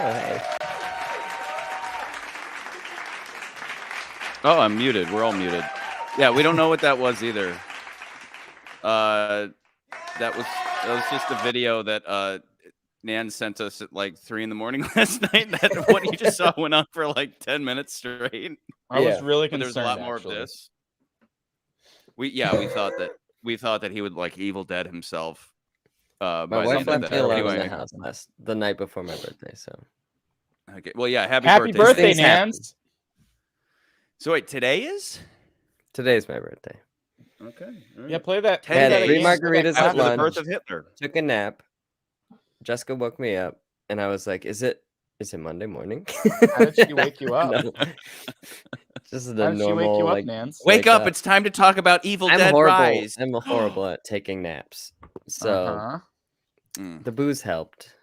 hey. Oh, I'm muted. We're all muted. Yeah, we don't know what that was either. That was just a video that Nan sent us at like 3 a.m. last night. That what you just saw went on for like 10 minutes straight. I was really concerned. But there's a lot more actually. of this. We thought that he would like Evil Dead himself. My wife left me alone in the house the night before my birthday. So. Okay. Well, yeah. Happy birthday, Nance. So wait, today's my birthday. Okay. Yeah, play that. Had 3 margaritas at lunch. The birth of Hitler. Took a nap. Jessica woke me up, and I was like, "Is it Monday morning?" How did she wake you up? No. Just the normal. She wake you up, Nance? Wake up! It's time to talk about Evil Dead Rise. I'm horrible at taking naps, so the booze helped.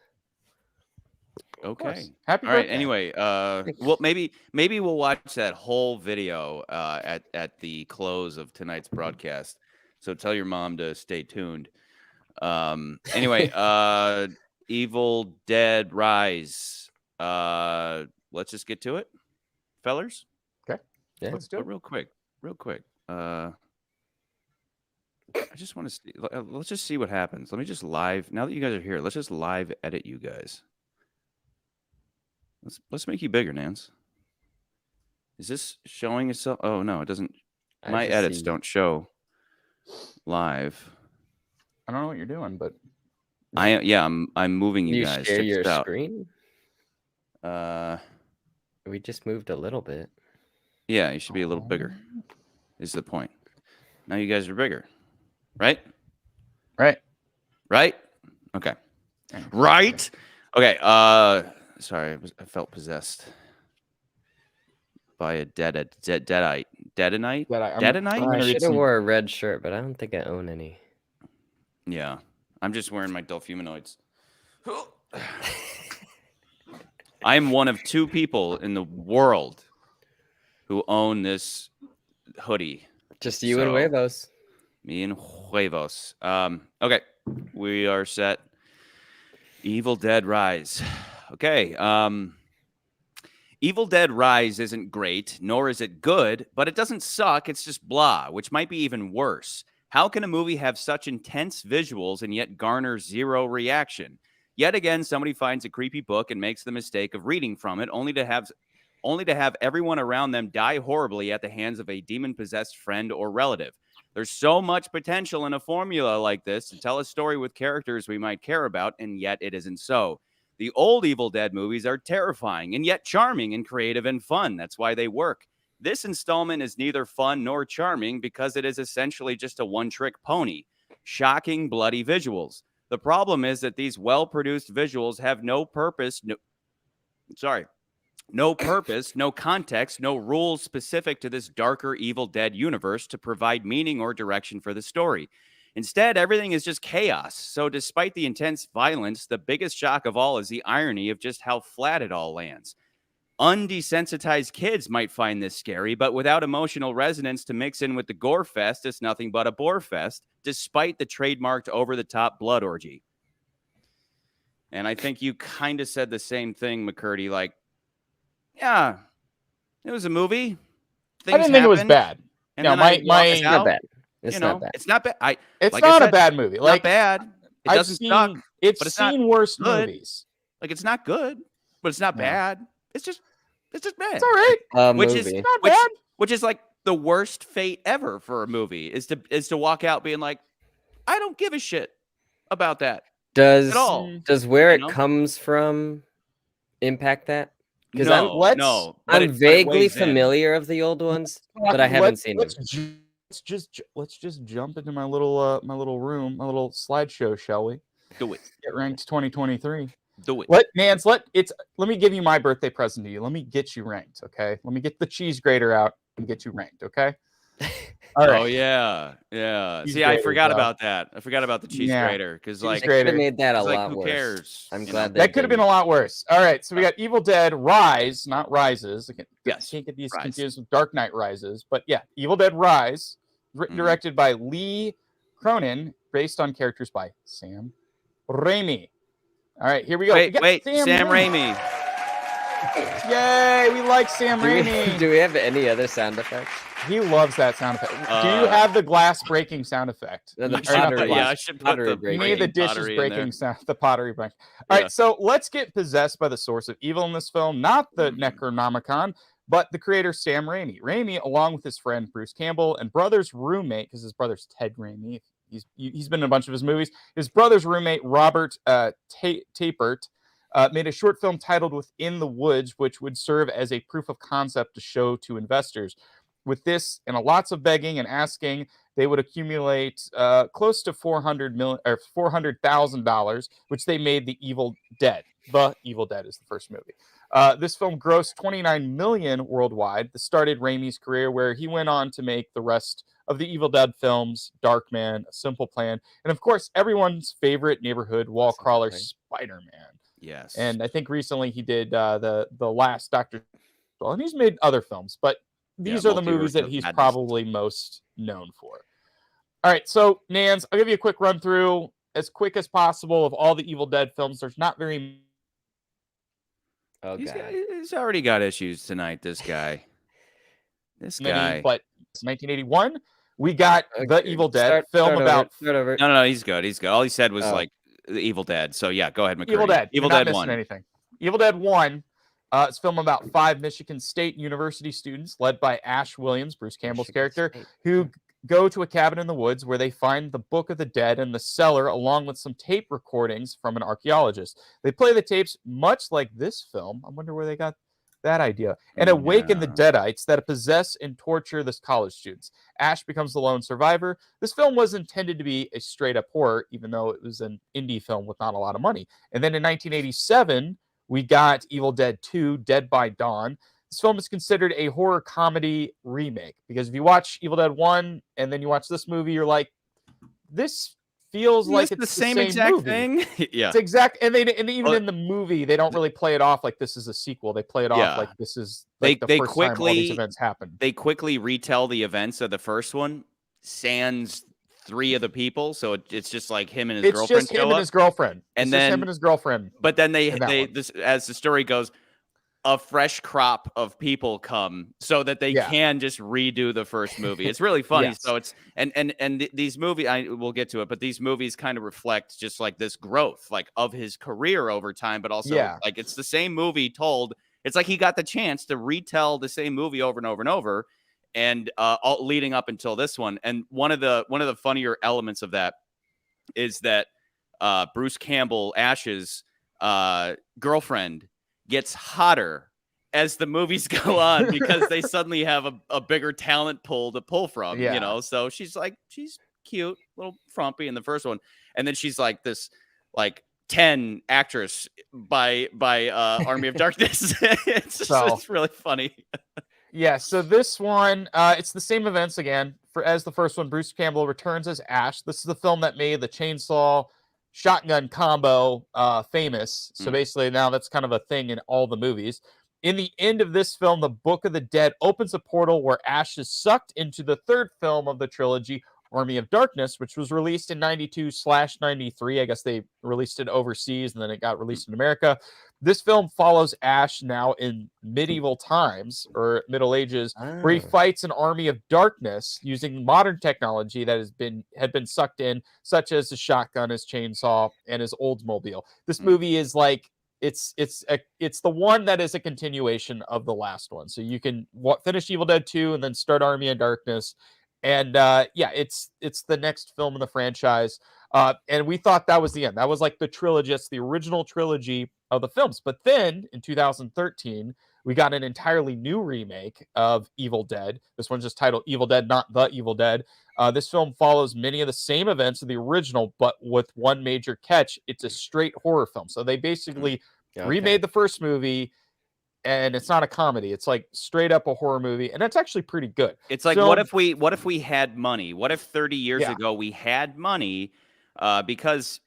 Okay. Happy birthday. All right. Anyway, well, maybe we'll watch that whole video at the close of tonight's broadcast. So tell your mom to stay tuned. Anyway, Evil Dead Rise. Let's just get to it, fellers. Okay. Yeah. Let's do it. Real quick. I just want to see. Let's just see what happens. Let me just live. Now that you guys are here, let's just live edit you guys. Let's make you bigger, Nance. Is this showing itself? Oh no, it doesn't. My edits don't show live. I don't know what you're doing, but I'm moving you guys. Share your screen. We just moved a little bit. Yeah, you should be a little bigger. Is the point? Now you guys are bigger, right? Right. Okay. Right. Okay. Sorry, I felt possessed by a deadite. Deadite? I should have wore a red shirt, but I don't think I own any. Yeah, I'm just wearing my Delphumanoids. I am one of 2 people in the world who own this hoodie. Just you and Huevos. Me and Huevos. Okay, we are set. Evil Dead Rise. Okay. Evil Dead Rise isn't great, nor is it good, but it doesn't suck. It's just blah, which might be even worse. How can a movie have such intense visuals and yet garner 0 reaction? Yet again, somebody finds a creepy book and makes the mistake of reading from it, only to have everyone around them die horribly at the hands of a demon-possessed friend or relative. There's so much potential in a formula like this to tell a story with characters we might care about, and yet it isn't so. The old Evil Dead movies are terrifying and yet charming and creative and fun. That's why they work. This installment is neither fun nor charming because it is essentially just a one-trick pony. Shocking, bloody visuals. The problem is that these well-produced visuals have no purpose, no context, no rules specific to this darker Evil Dead universe to provide meaning or direction for the story. Instead, everything is just chaos. So despite the intense violence, the biggest shock of all is the irony of just how flat it all lands. Undesensitized kids might find this scary, but without emotional resonance to mix in with the gore fest, it's nothing but a bore fest, despite the trademarked over-the-top blood orgy. And I think you kind of said the same thing, McCurdy, like, yeah, it was a movie. I didn't think it was bad. No, it's not bad. It's not bad. It's not bad. It's not a bad movie. Like, not bad. It doesn't suck. It's seen worse movies. Like, it's not good, but it's not bad. It's just bad. It's all right. Which is not bad. Which is like the worst fate ever for a movie is to walk out being like, I don't give a shit about that at all. Does where it comes from impact that? Because I'm vaguely familiar of the old ones, but I haven't seen them. Let's just jump into my little room, my little slideshow, shall we? Do it. Get ranked 2023. Do it. Let me give you my birthday present to you. Let me get you ranked, okay? Let me get the cheese grater out and get you ranked, okay? All right. Oh yeah. See, I forgot about that. I forgot about the cheese grater because like they could have made that a lot who worse. Cares? I'm glad that could have been a lot worse. All right, so we got Evil Dead Rise, not Rises. Yes. Can't get these confused with Dark Knight Rises, but yeah, Evil Dead Rise, written directed by Lee Cronin, based on characters by Sam Raimi. All right, here we go. Wait, Sam Raimi. Yay, we like Sam Raimi. Do we have any other sound effects? He loves that sound effect. Do you have the glass breaking sound effect? The pottery. I should put the you need the dishes breaking sound, the pottery breaking. All right, so let's get possessed by the source of evil in this film, not the Necronomicon, but the creator Sam Raimi. Raimi, along with his friend Bruce Campbell and brother's roommate, because his brother's Ted Raimi, he's been in a bunch of his movies. His brother's roommate Robert Tapert made a short film titled Within the Woods, which would serve as a proof of concept to show to investors. With this and lots of begging and asking, they would accumulate close to $400,000, which they made The Evil Dead. The Evil Dead is the first movie. This film grossed $29 million worldwide. This started Raimi's career, where he went on to make the rest of the Evil Dead films, Darkman, A Simple Plan, and of course, everyone's favorite neighborhood wall crawler, Spider-Man. Yes. And I think recently he did the last Doctor. Well, and he's made other films, but these are the movies that he's probably most known for. All right, so Nans, I'll give you a quick run through as quick as possible of all the Evil Dead films. There's not very. Okay. He's already got issues tonight. This guy. But it's 1981. We got the Evil Dead film about. No, he's good. He's good. All he said was like the Evil Dead. So yeah, go ahead, McCurdy. Evil Dead. Evil Dead 1. Anything. Evil Dead 1. It's a film about 5 Michigan State University students led by Ash Williams, Bruce Campbell's character, who go to a cabin in the woods where they find the Book of the Dead in the cellar, along with some tape recordings from an archaeologist. They play the tapes much like this film. I wonder where they got that idea. And awaken the Deadites that possess and torture the college students. Ash becomes the lone survivor. This film was intended to be a straight-up horror, even though it was an indie film with not a lot of money. And then in 1987... we got Evil Dead 2, Dead by Dawn. This film is considered a horror comedy remake because if you watch Evil Dead 1 and then you watch this movie, you're like, this feels like it's the same exact movie. Thing. Yeah, it's exact. And even in the movie, they don't really play it off like this is a sequel. They play it off like this is like the first time all these events happen. They quickly retell the events of the first one, sans 3 of the people, so it's just like him and his girlfriend. It's just him and his girlfriend. And then him and his girlfriend. But then this, as the story goes, a fresh crop of people come so that they can just redo the first movie. It's really funny. Yes. So it's and these movies, we'll get to it, but these movies kind of reflect just like this growth, like of his career over time, but also like it's the same movie told. It's like he got the chance to retell the same movie over and over and over. And all leading up until this one, and one of the funnier elements of that is that Bruce Campbell, Ash's girlfriend, gets hotter as the movies go on because they suddenly have a bigger talent pool to pull from. You know, so she's cute, little frumpy in the first one, and then she's like this 10 actress by Army of Darkness. It's really funny. Yeah, so this one, it's the same events again. As the first one, Bruce Campbell returns as Ash. This is the film that made the chainsaw shotgun combo famous. So basically now that's kind of a thing in all the movies. In the end of this film, the Book of the Dead opens a portal where Ash is sucked into the third film of the trilogy, Army of Darkness, which was released in 92/93. I guess they released it overseas and then it got released in America. This film follows Ash now in medieval times or Middle Ages, where he fights an army of darkness using modern technology that had been sucked in, such as his shotgun, his chainsaw, and his Oldsmobile. This movie is like it's the one that is a continuation of the last one. So you can finish Evil Dead 2 and then start Army of Darkness. And it's the next film in the franchise. And we thought that was the end. That was like the trilogy, it's the original trilogy of the films. But then in 2013, we got an entirely new remake of Evil Dead. This one's just titled Evil Dead, not The Evil Dead. This film follows many of the same events of the original, but with one major catch. It's a straight horror film. So they basically remade the first movie, and it's not a comedy. It's like straight up a horror movie, and it's actually pretty good. It's like, what if we had money? What if 30 years ago we had money? Because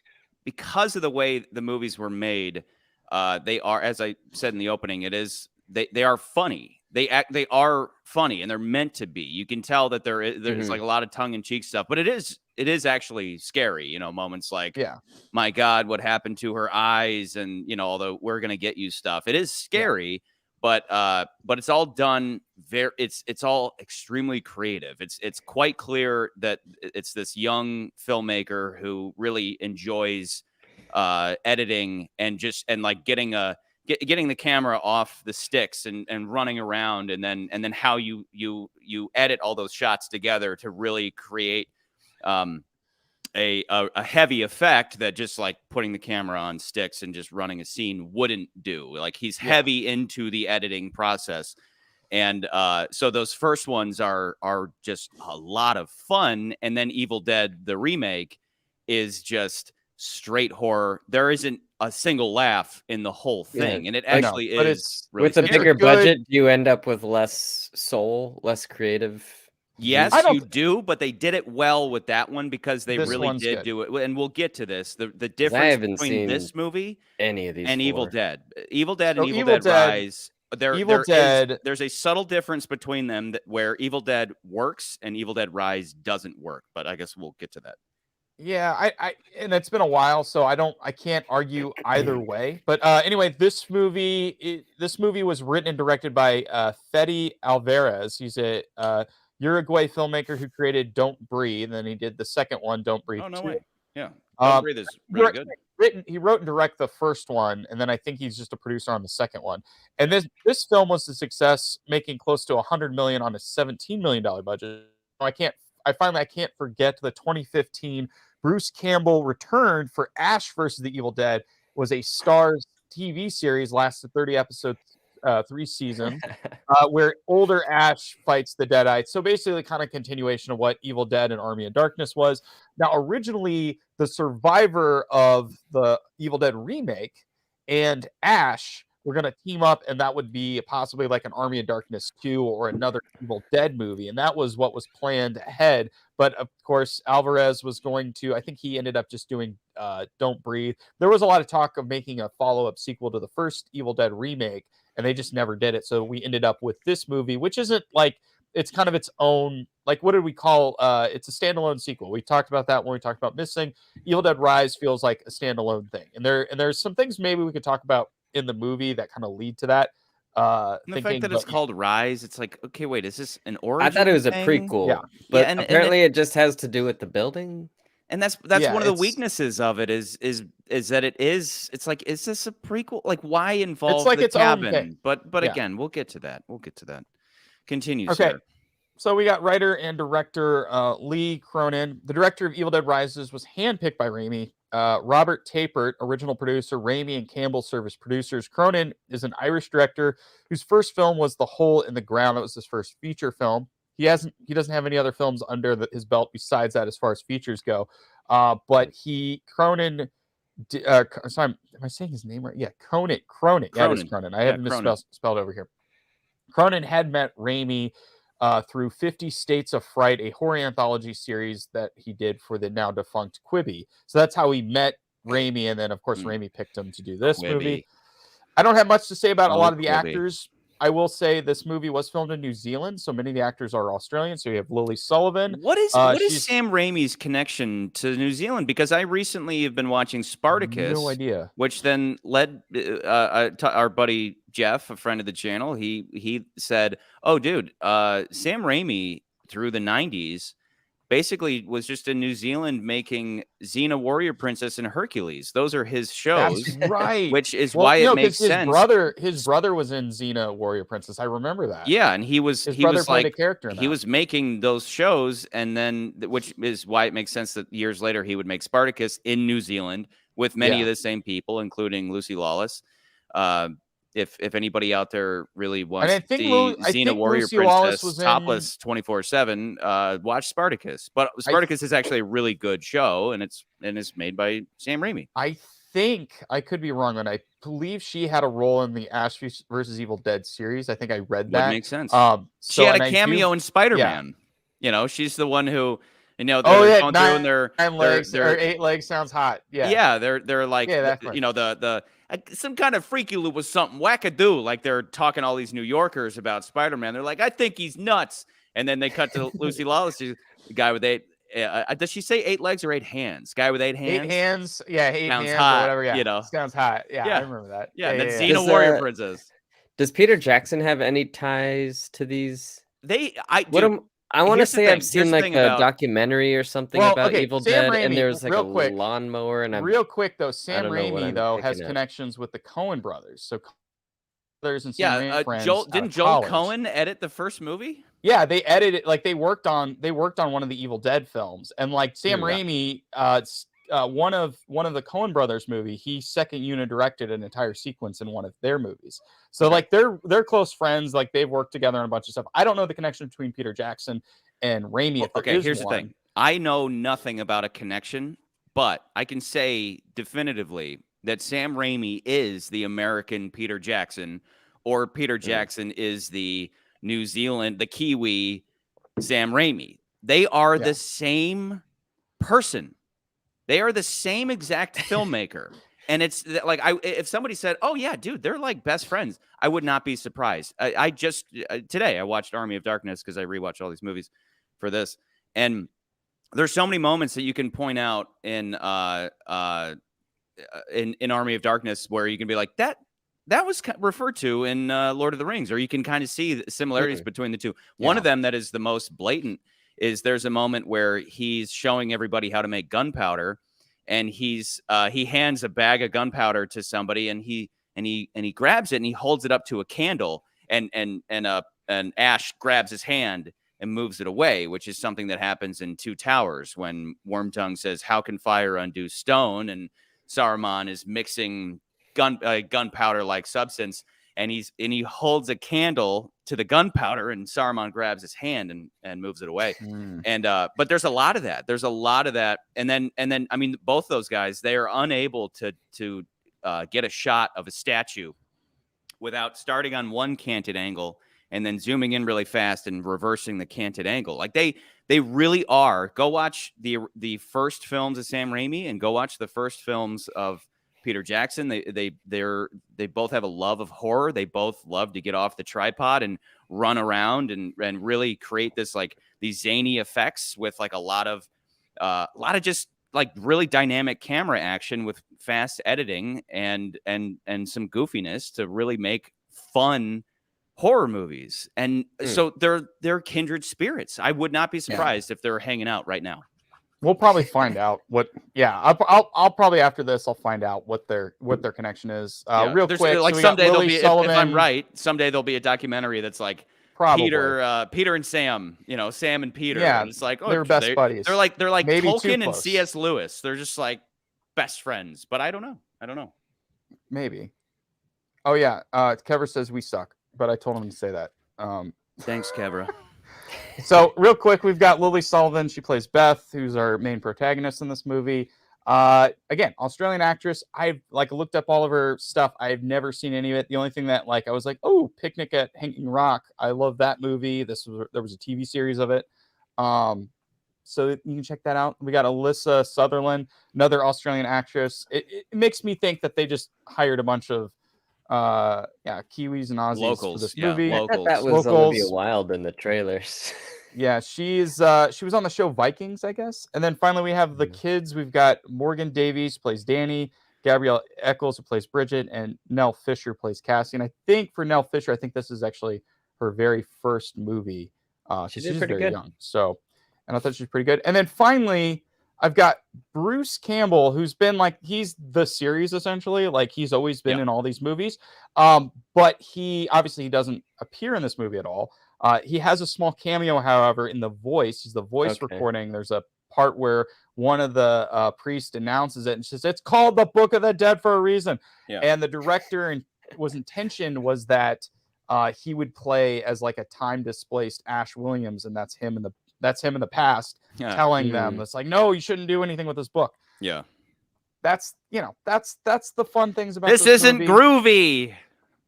of the way the movies were made, they are, as I said in the opening, they are funny. They are funny, and they're meant to be. You can tell that there's like a lot of tongue in cheek stuff, but it is actually scary. Moments like, my God, what happened to her eyes, and although we're gonna get you stuff, it is scary. But it's all done it's all extremely creative. It's quite clear that it's this young filmmaker who really enjoys editing and like getting the camera off the sticks and running around, and then how you edit all those shots together to really create a heavy effect that just like putting the camera on sticks and just running a scene wouldn't do. Like, he's heavy into the editing process. And so those first ones are just a lot of fun. And then Evil Dead, the remake, is just straight horror. There isn't a single laugh in the whole thing. And it actually is really with a bigger budget, you end up with less soul, less creative. Yes, you do, but they did it well with that one because they really did do it. And we'll get to this. The difference between this movie any of these and Evil Dead. Evil Dead So and Evil Dead Rise. There's a subtle difference between them where Evil Dead works and Evil Dead Rise doesn't work. But I guess we'll get to that. Yeah, and it's been a while, so I can't argue either way. But anyway, this movie was written and directed by Fede Alvarez. He's a Uruguay filmmaker who created Don't Breathe, and then he did the second one, Don't Breathe. Oh, no way. Yeah. Don't Breathe is really good. He wrote and directed the first one, and then I think he's just a producer on the second one. And this film was a success, making close to $100 million on a $17 million budget. I can't forget the 2015 Bruce Campbell returned for Ash versus the Evil Dead. Was a Starz TV series, lasted 30 episodes, 3 seasons, where older Ash fights the Deadite. So basically, kind of continuation of what Evil Dead and Army of Darkness was. Now, originally, the survivor of the Evil Dead remake and Ash were going to team up, and that would be possibly like an Army of Darkness 2 or another Evil Dead movie. And that was what was planned ahead. But of course, Alvarez was going to, I think he ended up just doing Don't Breathe. There was a lot of talk of making a follow-up sequel to the first Evil Dead remake, and they just never did it. So we ended up with this movie, which isn't like, it's kind of its own, like, what did we call, it's a standalone sequel. We talked about that when we talked about Missing. Evil Dead Rise feels like a standalone thing. And there's some things maybe we could talk about in the movie that kind of lead to that. The fact that it's called Rise, it's like, okay, wait, is this an origin? I thought it was a thing? prequel, but apparently it just has to do with the building. And that's one of the weaknesses of it is that it's like, is this a prequel? Like, why involve the cabin? But again, we'll get to that. Continue, okay. Sir. So we got writer and director Lee Cronin. The director of Evil Dead Rises was handpicked by Raimi. Robert Tapert, original producer. Raimi and Campbell serve as producers. Cronin is an Irish director whose first film was The Hole in the Ground. That was his first feature film. He doesn't have any other films under his belt besides that as far as features go. But Cronin. Sorry, am I saying his name right? Yeah, Cronin. Yeah, it is Cronin. I have misspelled over here. Cronin had met Raimi through 50 States of Fright, a horror anthology series that he did for the now defunct Quibi. So that's how he met Raimi, and then of course Raimi picked him to do this movie. I don't have much to say about a lot of the actors. I will say this movie was filmed in New Zealand, so many of the actors are Australian. So you have Lily Sullivan. What is Sam Raimi's connection to New Zealand? Because I recently have been watching Spartacus. No idea. Which then led our buddy Jeff, a friend of the channel. He said, "Oh, dude, Sam Raimi through the '90s basically was just in New Zealand making Xena Warrior Princess and Hercules. Those are his shows." That's right. Which is why it makes sense. His brother was in Xena Warrior Princess. I remember that. Yeah, and he was like a character. He was making those shows, and then which is why it makes sense that years later he would make Spartacus in New Zealand with many of the same people, including Lucy Lawless. If anybody out there really wants to see Xena Warrior Princess topless 24/7, watch Spartacus. But Spartacus is actually a really good show, and it's made by Sam Raimi. I think I could be wrong, and I believe she had a role in the Ash versus Evil Dead series. I think I read that. Would make sense. She had a cameo in Spider-Man. Yeah. She's the one who. They're going through and they're 9 legs or 8 legs sounds hot. Yeah, they're like the some kind of freaky loop was something wackadoo. Like they're talking to all these New Yorkers about Spider-Man. They're like, I think he's nuts. And then they cut to Lucy Lawless, the guy with does she say 8 legs or 8 hands? Guy with 8 hands. 8 hands. Yeah, 8 sounds hands hot, or whatever. Yeah, you know. Sounds hot. Yeah, I remember that. Yeah, Yeah, that's Xena Warrior Princess. Does Peter Jackson have any ties to these? I want to say I've seen like a documentary or something about Evil Dead, and there's like a lawnmower. And real quick though, Sam Raimi though has connections with the Coen brothers. So brothers and Sam Raimi friends. Didn't Joel Coen edit the first movie? Yeah, they edited, like they worked on one of the Evil Dead films, and like Sam Raimi, one of the Coen brothers movie, he second unit directed an entire sequence in one of their movies. So like they're close friends, like they've worked together on a bunch of stuff. I don't know the connection between Peter Jackson and Raimi. Here's the thing. I know nothing about a connection, but I can say definitively that Sam Raimi is the American Peter Jackson, or Peter Jackson is the New Zealand, the Kiwi Sam Raimi. They are the same person. They are the same exact filmmaker. And it's like, if somebody said, oh yeah, dude, they're like best friends, I would not be surprised. I just today I watched Army of Darkness because I rewatched all these movies for this. And there's so many moments that you can point out in Army of Darkness where you can be like, that was referred to in Lord of the Rings, or you can kind of see the similarities between the two. One of them that is the most blatant is there's a moment where he's showing everybody how to make gunpowder, and he hands a bag of gunpowder to somebody, and he grabs it and he holds it up to a candle, and ash grabs his hand and moves it away, which is something that happens in Two Towers when Wormtongue says, "How can fire undo stone?" and Saruman is mixing gunpowder like substance, and he holds a candle to the gunpowder, and Saruman grabs his hand and moves it away. And but there's a lot of that. And then I mean, both those guys, they are unable to get a shot of a statue without starting on one canted angle and then zooming in really fast and reversing the canted angle. Like they really are. Go watch the first films of Sam Raimi and go watch the first films of Peter Jackson. They both have a love of horror. They both love to get off the tripod and run around and really create this, like, these zany effects with like a lot of just like really dynamic camera action with fast editing and some goofiness to really make fun horror movies. And so they're kindred spirits. I would not be surprised if they're hanging out right now. We'll probably find out what. Yeah, I'll probably after this I'll find out what their connection is. Real quick, like so someday there'll be. If I'm right, someday there'll be a documentary that's like Peter and Sam. Sam and Peter. Yeah, and it's like they're best buddies. They're like Maybe Tolkien and C.S. Lewis. They're just like best friends. But I don't know. Maybe. Oh yeah, Kevra says we suck, but I told him to say that. Thanks, Kevra. So real quick, we've got Lily Sullivan. She plays Beth, who's our main protagonist in this movie. Again, Australian actress. I've looked up all of her stuff. I've never seen any of it. The only thing that I was like, oh, Picnic at Hanging Rock. I love that movie. There was a TV series of it. So you can check that out. We got Alyssa Sutherland, another Australian actress. It makes me think that they just hired a bunch of Kiwis and Aussies locals for this movie. I thought that was Olivia Wilde in the trailers. Yeah, she was on the show Vikings, I guess. And then finally we have the kids. We've got Morgan Davies plays Danny, Gabrielle Eccles who plays Bridget, and Nell Fisher plays Cassie. And I think for Nell Fisher, I think this is actually her very first movie. She's very good. Young. So, and I thought she was pretty good. And then finally, I've got Bruce Campbell, who's been he's the series essentially. He's always been in all these movies. But he doesn't appear in this movie at all. He has a small cameo, however, in the voice. He's the voice recording. There's a part where one of the priests announces it and says, "It's called the Book of the Dead for a reason." Yeah. And the director intention was that he would play as a time displaced Ash Williams, and that's him in the past telling them that's no, you shouldn't do anything with this book. Yeah. That's the fun things about this isn't movie. Groovy.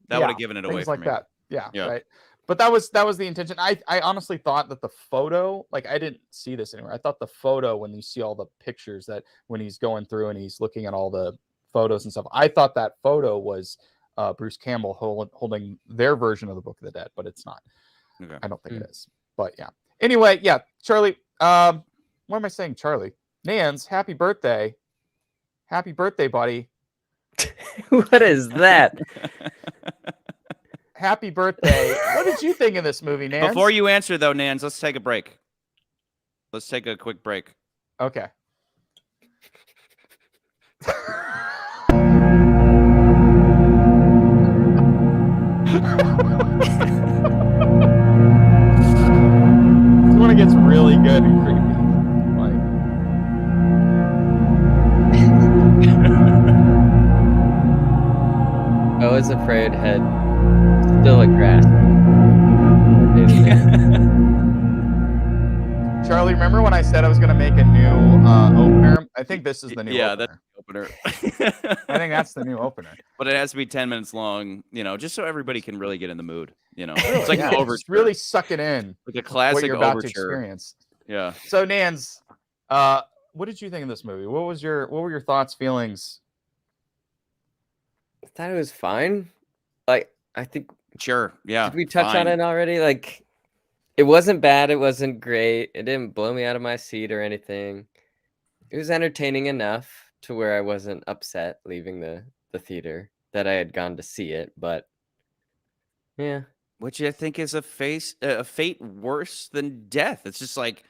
That would have given it away things for like me. That. Yeah. Right. But that was the intention. I honestly thought that the photo, I didn't see this anywhere. I thought the photo, when you see all the pictures, that when he's going through and he's looking at all the photos and stuff, I thought that photo was Bruce Campbell holding their version of the Book of the Dead, but it's not. Okay. I don't think it is. But yeah. Anyway, yeah, Charlie, What am I saying, Charlie? Nans, happy birthday. Happy birthday, buddy. What is that? Happy birthday. What did you think of this movie, Nans? Before you answer, though, Nans, let's take a break. Let's take a quick break. Okay. This one gets really good and creepy. Beau Is Afraid had still a grasp. Charlie, remember when I said I was going to make a new opener? I think this is the new opener. That's the opener. I think that's the new opener. But it has to be 10 minutes long, just so everybody can really get in the mood. Really, it's like an overture. Just really suck it in. Like a classic what you're about overture. to experience. Yeah. So, Nans, what did you think of this movie? What were your thoughts, feelings? I thought it was fine. Like, I think. Sure. Yeah. Did we touch on it already? Like, it wasn't bad. It wasn't great. It didn't blow me out of my seat or anything. It was entertaining enough to where I wasn't upset leaving the theater that I had gone to see it. But yeah, which I think is a fate worse than death. It's just like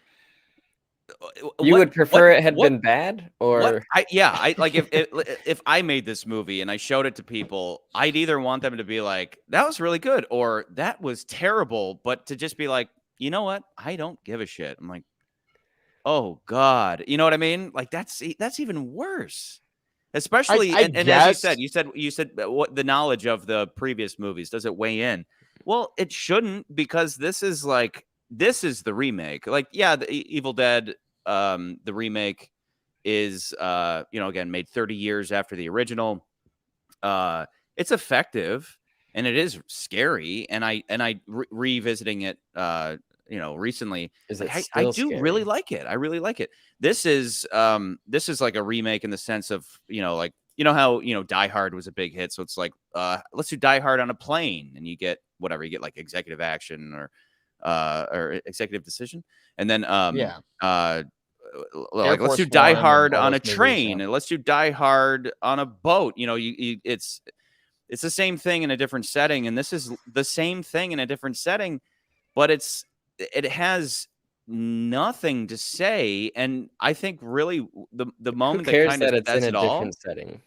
you would prefer it had been bad, or I like if I made this movie and I showed it to people, I'd either want them to be like, that was really good, or that was terrible, but to just be like, you know what, I don't give a shit. I'm like, oh God, you know what I mean? Like that's even worse. Especially and as you said what the knowledge of the previous movies, does it weigh in? Well, it shouldn't, because this is the remake. Like, yeah, the Evil Dead, the remake is again made 30 years after the original. It's effective and it is scary, and I revisiting it recently, I do scary? Really like it. I really like it. This is like a remake in the sense of, like, how, Die Hard was a big hit. So it's like, let's do Die Hard on a plane, and you get whatever, you get like executive action or executive decision. And then, like, let's do Die Hard on a train, and let's do Die Hard on a boat. It's the same thing in a different setting. And this is the same thing in a different setting, but it has nothing to say. And I think really the moment that kind of says it all. Setting.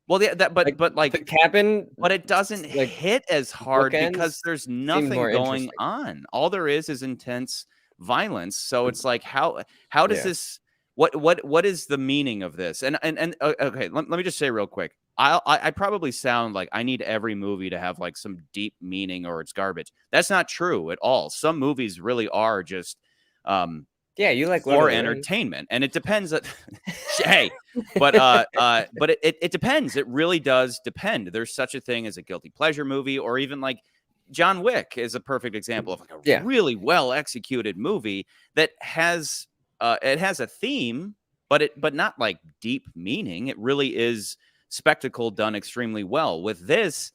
Well, yeah, but like the cabin, but it doesn't hit as hard because there's nothing going on. All there is intense violence. So it's like, how does this? What is the meaning of this? And okay, let me just say real quick. I probably sound like I need every movie to have like some deep meaning or it's garbage. That's not true at all. Some movies really are just you like for entertainment, and it depends. Hey, but it depends. It really does depend. There's such a thing as a guilty pleasure movie, or even like John Wick is a perfect example of like a really well executed movie that has it has a theme, but not like deep meaning. It really is spectacle done extremely well. With this,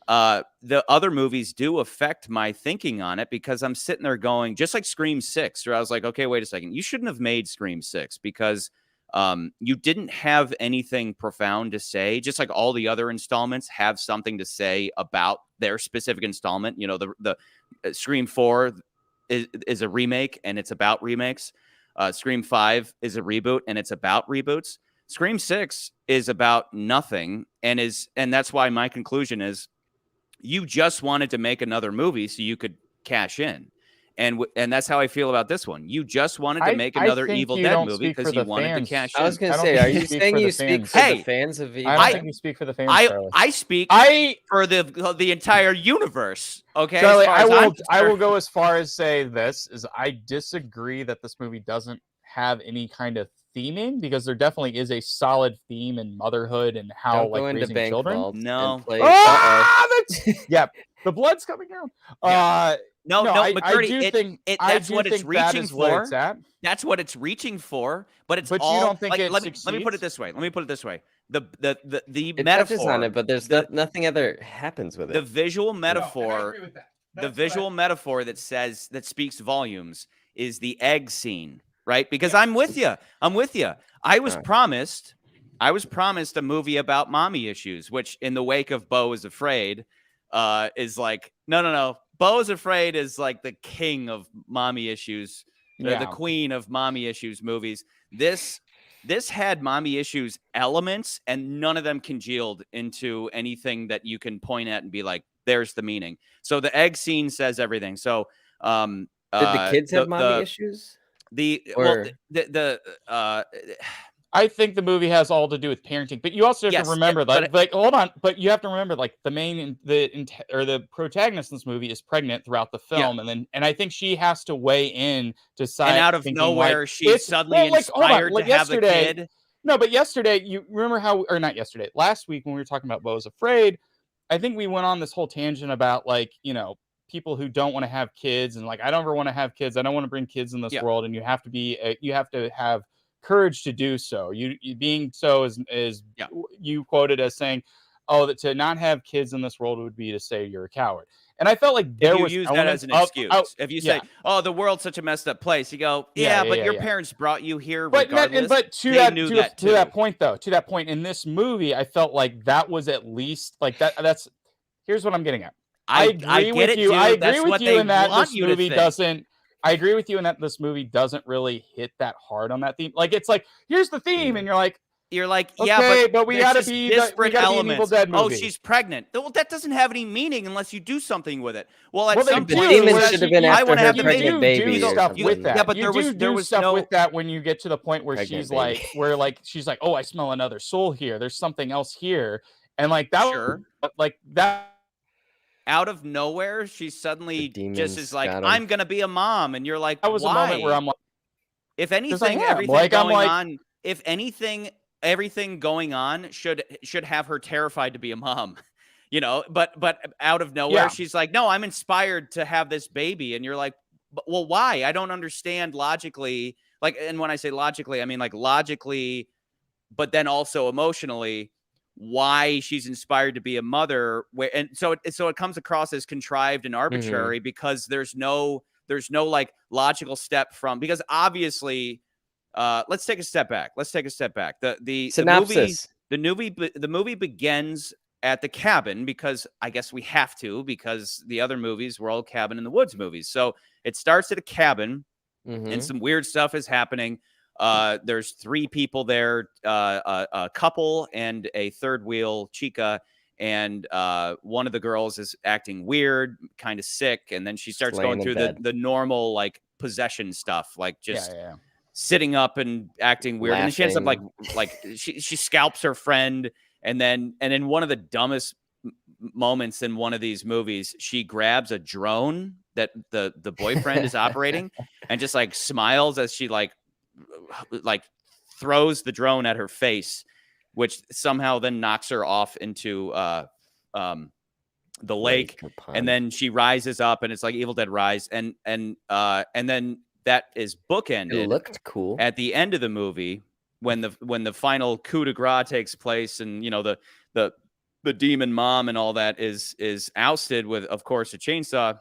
the other movies do affect my thinking on it, because I'm sitting there going, just like Scream 6, where I was like, okay, wait a second, you shouldn't have made Scream 6 because you didn't have anything profound to say. Just like all the other installments have something to say about their specific installment. The Scream 4 is a remake, and it's about remakes. Scream 5 is a reboot, and it's about reboots. Scream 6 is about nothing, and that's why my conclusion is you just wanted to make another movie so you could cash in. And that's how I feel about this one. You just wanted to make another Evil Dead movie because you wanted to cash in. I was going to say, are you saying you speak for the fans of Evil Dead? I don't think you speak for the fans, Charlie. I speak for the entire universe. Okay, Charlie, I will go as far as say this is I disagree that this movie doesn't have any kind of theming, because there definitely is a solid theme in motherhood and how raising children. No. Yeah, the blood's coming down. No, McCurdy, that's what it's reaching for. That's what it's reaching for, but it's but all. You don't think let me put it this way. The it metaphor touches on it, but there's nothing other happens with it. The visual metaphor, metaphor that speaks volumes is the egg scene. right? Because I'm with you. I was promised a movie about mommy issues, which in the wake of Beau Is Afraid is like, no. Beau Is Afraid is like the king of mommy issues, the queen of mommy issues movies. This had mommy issues elements, and none of them congealed into anything that you can point at and be like, there's the meaning. So the egg scene says everything. So did the kids have mommy issues? I think the movie has all to do with parenting, but you also have to remember, hold on, but you have to remember, like, the protagonist in this movie is pregnant throughout the film, and I think she has to weigh in to decide. And out of nowhere, she's suddenly inspired to have a kid. No, but yesterday, you remember not yesterday, last week when we were talking about Beau Is Afraid, I think we went on this whole tangent about, like, people who don't want to have kids, and like, I don't ever want to have kids. I don't want to bring kids in this world, and you have to have courage to do so. You being so is you quoted as saying, "Oh, that to not have kids in this world would be to say you're a coward." And I felt like there was use that as an excuse. If you say, "Oh, the world's such a messed up place," you go, "But your parents brought you here regardless." But to that point in this movie, I felt like that was at least like that. That's here's what I'm getting at. I agree with you. I agree with you in that this movie doesn't. I agree with you in that this movie doesn't really hit that hard on that theme. Like, it's like, here's the theme, and you're like, yeah, but we gotta be disparate elements. An Evil Dead movie. Oh, she's pregnant. Well, that doesn't have any meaning unless you do something with it. Well, at some point, the demon should have been after her pregnant baby. Stuff with that. Yeah, but there was stuff with that when you get to the point where she's like, oh, I smell another soul here. There's something else here, and like that, like that. Out of nowhere, she suddenly just is like, I'm going to be a mom. And you're like, that was why? a moment where I'm like, if anything, everything going on should have her terrified to be a mom, but out of nowhere, she's like, no, I'm inspired to have this baby. And you're like, well, why? I don't understand logically. Like, and when I say logically, I mean like logically, but then also emotionally, why she's inspired to be a mother, and so it comes across as contrived and arbitrary because there's no like logical step from, because obviously let's take a step back. The synopsis. The movie begins at the cabin because I guess we have to, because the other movies were all cabin in the woods movies. So it starts at a cabin and some weird stuff is happening. There's three people there, a couple and a third wheel, Chica, and one of the girls is acting weird, kind of sick, and then she starts going through the normal like possession stuff, like just sitting up and acting weird. Laughing. And then she ends up like she scalps her friend, and then one of the dumbest moments in one of these movies, she grabs a drone that the boyfriend is operating and just like smiles as she like throws the drone at her face, which somehow then knocks her off into the lake, and then she rises up, and it's like Evil Dead Rise, and then that is bookended. It looked cool at the end of the movie when the final coup de grace takes place, and the demon mom and all that is ousted with, of course, a chainsaw.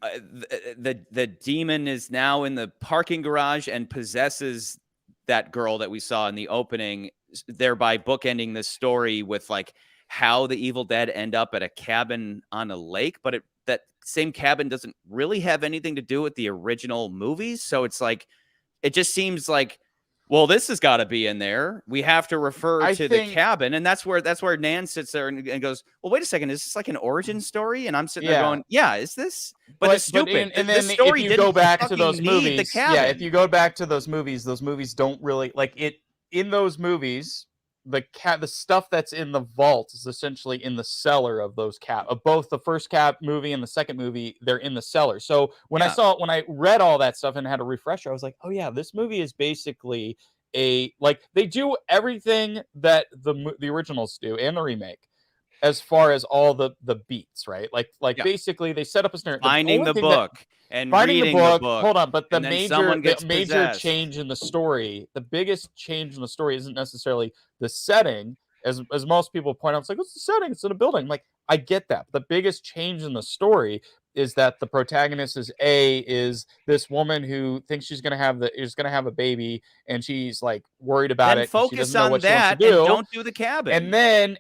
The demon is now in the parking garage and possesses that girl that we saw in the opening, thereby bookending this story with like how the Evil Dead end up at a cabin on a lake, but that same cabin doesn't really have anything to do with the original movies. So it's like, it just seems like, well, this has got to be in there. We have to refer to the cabin. And that's where Nan sits there and goes, well, wait a second. Is this like an origin story? And I'm sitting there going, yeah, is this? But it's stupid. And then if you go back to those movies, if you go back to those movies don't really like it. In those movies, the stuff that's in the vault is essentially in the cellar of those of both the first movie and the second movie. They're in the cellar. So when I read all that stuff and had a refresher, I was like, oh yeah, this movie is basically they do everything that the originals do and the remake, as far as all the beats, right? Basically they set up a snare. Finding the book. And reading the book. Hold on, but the major change in the story, the biggest change in the story isn't necessarily the setting, as most people point out. It's like, what's the setting? It's in a building. Like, I get that. The biggest change in the story is that the protagonist is this woman who thinks she's gonna have a baby, and she's like worried about Then it because she focus doesn't know on what she wants to that and do. don't do the cabin.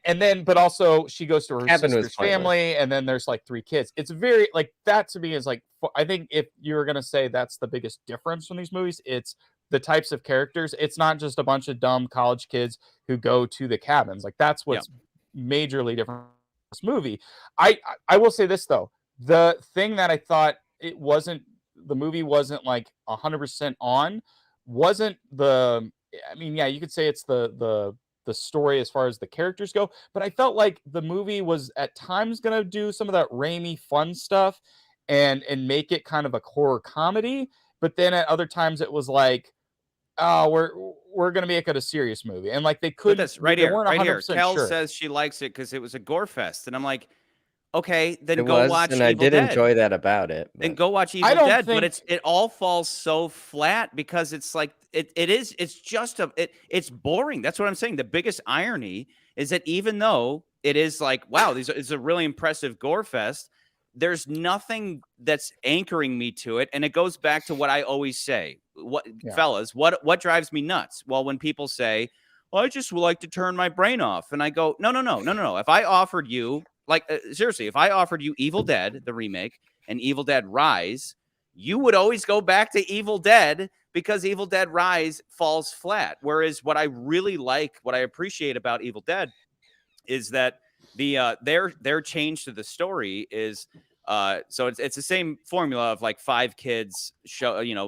And then, but also she goes to her Cabin was sister's pointless. family, and then there's like 3 kids. It's very like that to me is like I think if you were gonna say that's the biggest difference from these movies, it's the types of characters. It's not just a bunch of dumb college kids who go to the cabins. Like that's what's majorly different from this movie. I will say this though, the thing that I thought the movie wasn't like 100% on wasn't the. I mean, yeah, you could say it's the story as far as the characters go, but I felt like the movie was at times gonna do some of that Raimi fun stuff and make it kind of a horror comedy, but then at other times it was like, oh, we're gonna make it a serious movie, and like they But couldn't. that's right They here, weren't right here. 100% Kel sure. says she likes it because it was a gore fest, and I'm like, okay, then It go was, watch and I Evil did Dead. enjoy that about it. Then But go watch I Evil don't Dead, but think- it all falls so flat because it's like it's just it's boring. That's what I'm saying. The biggest irony is that even though it is like, wow, it's a really impressive gore fest, there's nothing that's anchoring me to it. And it goes back to what I always say. Fellas, what drives me nuts? Well, when people say, well, I just would like to turn my brain off. And I go, no. If I offered you, like, seriously, if I offered you Evil Dead, the remake, and Evil Dead Rise, you would always go back to Evil Dead because Evil Dead Rise falls flat. Whereas what I really like, what I appreciate about Evil Dead is that their change to the story is so it's the same formula of like 5 kids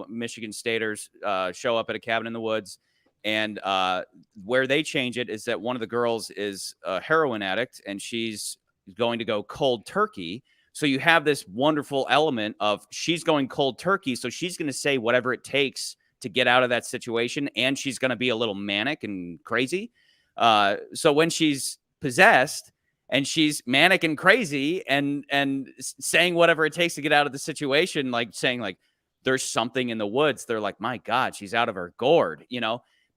Michigan Staters show up at a cabin in the woods, and where they change it is that one of the girls is a heroin addict and she's going to go cold turkey. So you have this wonderful element of she's going cold turkey, so she's going to say whatever it takes to get out of that situation, and she's going to be a little manic and crazy. So when she's possessed and she's manic and crazy and saying whatever it takes to get out of the situation, like saying like there's something in the woods, they're like, my God, she's out of her gourd,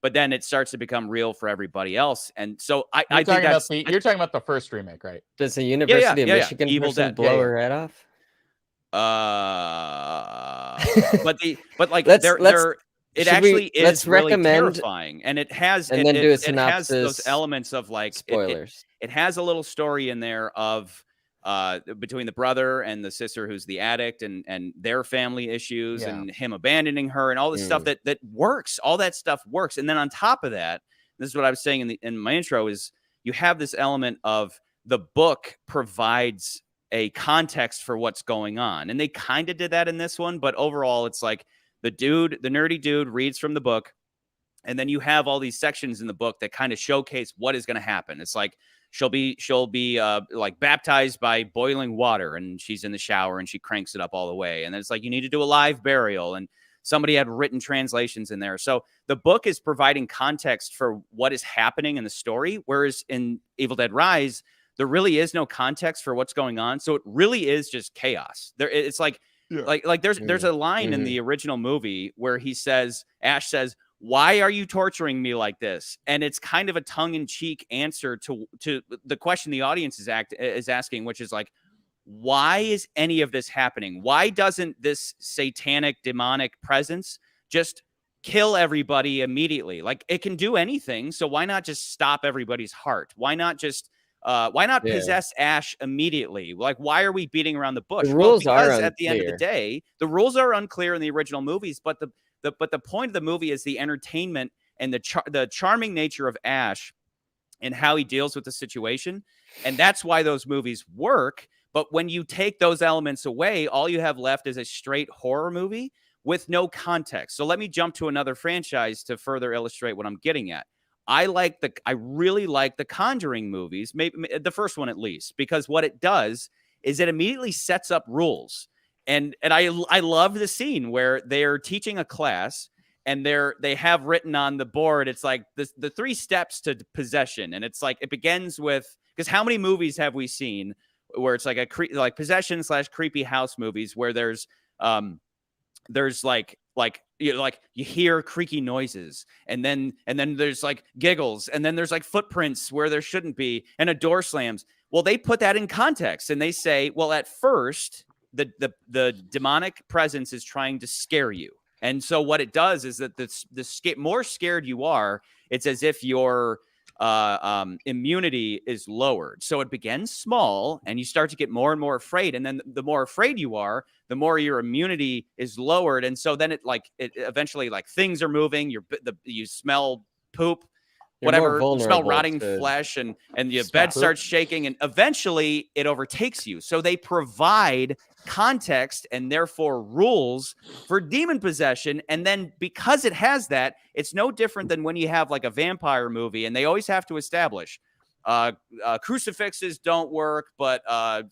but then it starts to become real for everybody else. And so I think you're talking about the first remake, right? does the University of Michigan Evil person Dead. blow her head off? It actually is let's really recommend terrifying, and it has and then do a it has those synopsis, elements of like spoilers. It has a little story in there of between the brother and the sister who's the addict and their family issues and him abandoning her and all this stuff that works. All that stuff works, and then on top of that, this is what I was saying in my intro, is you have this element of the book provides a context for what's going on, and they kind of did that in this one, but overall it's like the nerdy dude reads from the book, and then you have all these sections in the book that kind of showcase what is going to happen. It's like she'll be like baptized by boiling water, and she's in the shower and she cranks it up all the way, and then it's like you need to do a live burial, and somebody had written translations in there. So the book is providing context for what is happening in the story, whereas in Evil Dead Rise there really is no context for what's going on. So it really is just chaos. It's like, there's a line in the original movie where Ash says, why are you torturing me like this? And it's kind of a tongue-in-cheek answer to the question the audience is asking, which is like, why is any of this happening? Why doesn't this satanic, demonic presence just kill everybody immediately? Like, it can do anything, so why not just stop everybody's heart? Why not just possess Ash immediately? Like, why are we beating around the bush? The rules are because at the end of the day, the rules are unclear in the original movies, but the point of the movie is the entertainment and the charming nature of Ash and how he deals with the situation. And that's why those movies work. But when you take those elements away, all you have left is a straight horror movie with no context. So let me jump to another franchise to further illustrate what I'm getting at. I really like the Conjuring movies, maybe the first one at least, because what it does is it immediately sets up rules. And I love the scene where they're teaching a class and they have written on the board, it's like the 3 steps to possession. And it's like, it begins with, because how many movies have we seen where it's like like possession / creepy house movies where there's like you hear creaky noises and then there's like giggles and then there's like footprints where there shouldn't be and a door slams. Well, they put that in context and they say, well, at first the demonic presence is trying to scare you. And so what it does is that the more scared you are, it's as if your immunity is lowered. So it begins small and you start to get more and more afraid. And then the more afraid you are, the more your immunity is lowered. And so then it eventually like things are moving. You smell poop, whatever, you smell rotting flesh, and your bed starts shaking, and eventually it overtakes you. So they provide context and therefore rules for demon possession. And then because it has that, it's no different than when you have like a vampire movie and they always have to establish crucifixes don't work, but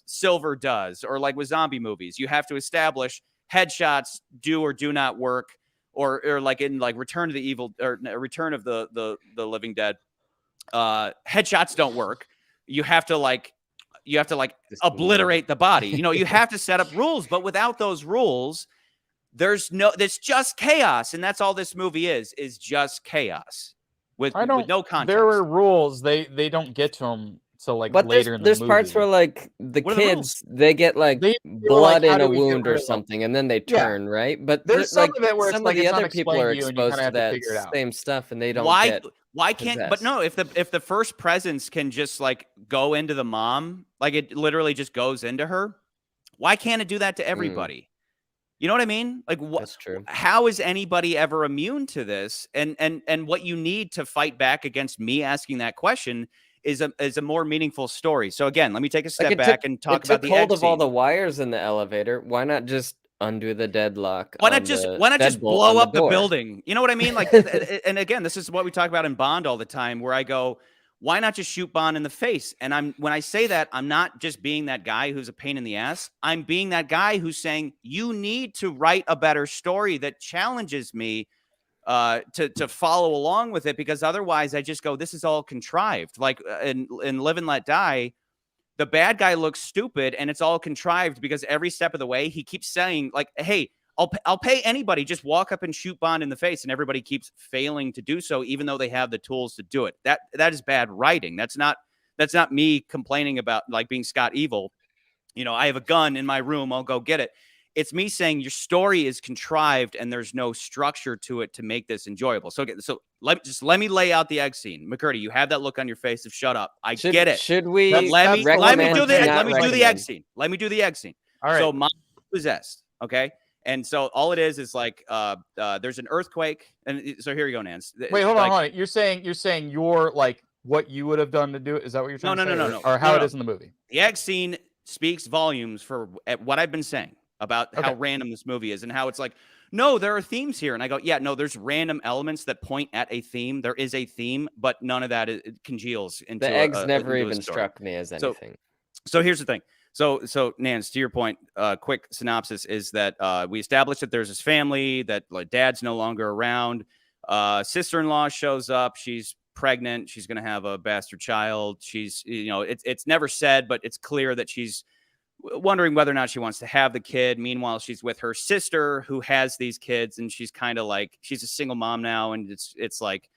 silver does. Or like with zombie movies, you have to establish headshots do or do not work. Or like in like Return of the Evil or Return of the Living Dead, headshots don't work. You have to obliterate the body. You know, you have to set up rules, but without those rules, there's just chaos, and that's all this movie is just chaos with no context. There were rules. They don't get to them so like but later in the there's movie. Parts where like the kids they get like blood in a wound or something, and then they turn right. But there's some of it where some it's like of the it's other people are unexplained to you and you exposed kinda to have to that figure it out. same stuff, and they don't. Why can't? But no, if the first presence can just like go into the mom, like it literally just goes into her. Why can't it do that to everybody? You know what I mean? Like, That's true. How is anybody ever immune to this? And what you need to fight back against me asking that question is a more meaningful story. So again, let me take a step back and talk about the hold of all scene. the wires in the elevator. Why not just undo the deadlock? Why not just blow up the building? You know what I mean? Like, and again, this is what we talk about in Bond all the time, where I go, why not just shoot Bond in the face? And when I say that, I'm not just being that guy who's a pain in the ass. I'm being that guy who's saying you need to write a better story that challenges me to follow along with it, because otherwise I just go, this is all contrived. Like in Live and Let Die, the bad guy looks stupid and it's all contrived because every step of the way he keeps saying like, hey, I'll pay anybody, just walk up and shoot Bond in the face, and everybody keeps failing to do so, even though they have the tools to do it. That is bad writing. That's not me complaining about like being Scott Evil. You know, I have a gun in my room, I'll go get it. It's me saying your story is contrived and there's no structure to it to make this enjoyable. So let me lay out the egg scene. McCurdy, you have that look on your face of shut up. I get it. Should we? Let me do the egg scene. Let me do the egg scene. All right. So Mom is possessed. Okay. And so all it is like there's an earthquake, and so here you go, Nance. Wait, hold on. You're saying you're like what you would have done to do it? Is that what you're trying to say? No. Or how it is in the movie? The egg scene speaks volumes for what I've been saying about how random this movie is and how it's like, no, there are themes here, and I go, yeah, no, there's random elements that point at a theme. There is a theme, but none of that congeals into the eggs never even struck me as anything. So here's the thing. So Nance, to your point, quick synopsis is that we established that there's this family that like dad's no longer around. Sister-in-law shows up. She's pregnant. She's going to have a bastard child. She's, it's never said, but it's clear that she's wondering whether or not she wants to have the kid. Meanwhile, she's with her sister who has these kids, and she's kind of like, she's a single mom now. And it's like,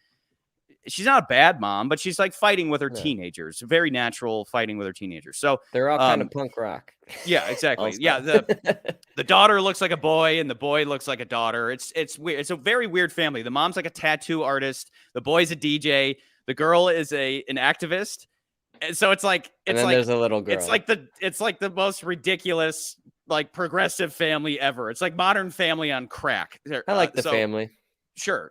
she's not a bad mom, but she's like fighting with her teenagers, very natural fighting with her teenagers. So they're all kind of punk rock. Yeah, exactly. Yeah. The daughter looks like a boy and the boy looks like a daughter. It's weird. It's a very weird family. The mom's like a tattoo artist. The boy's a DJ. The girl is an activist. And so it's like, there's a little girl. It's like the most ridiculous, like progressive family ever. It's like Modern Family on crack. I like the family. Sure.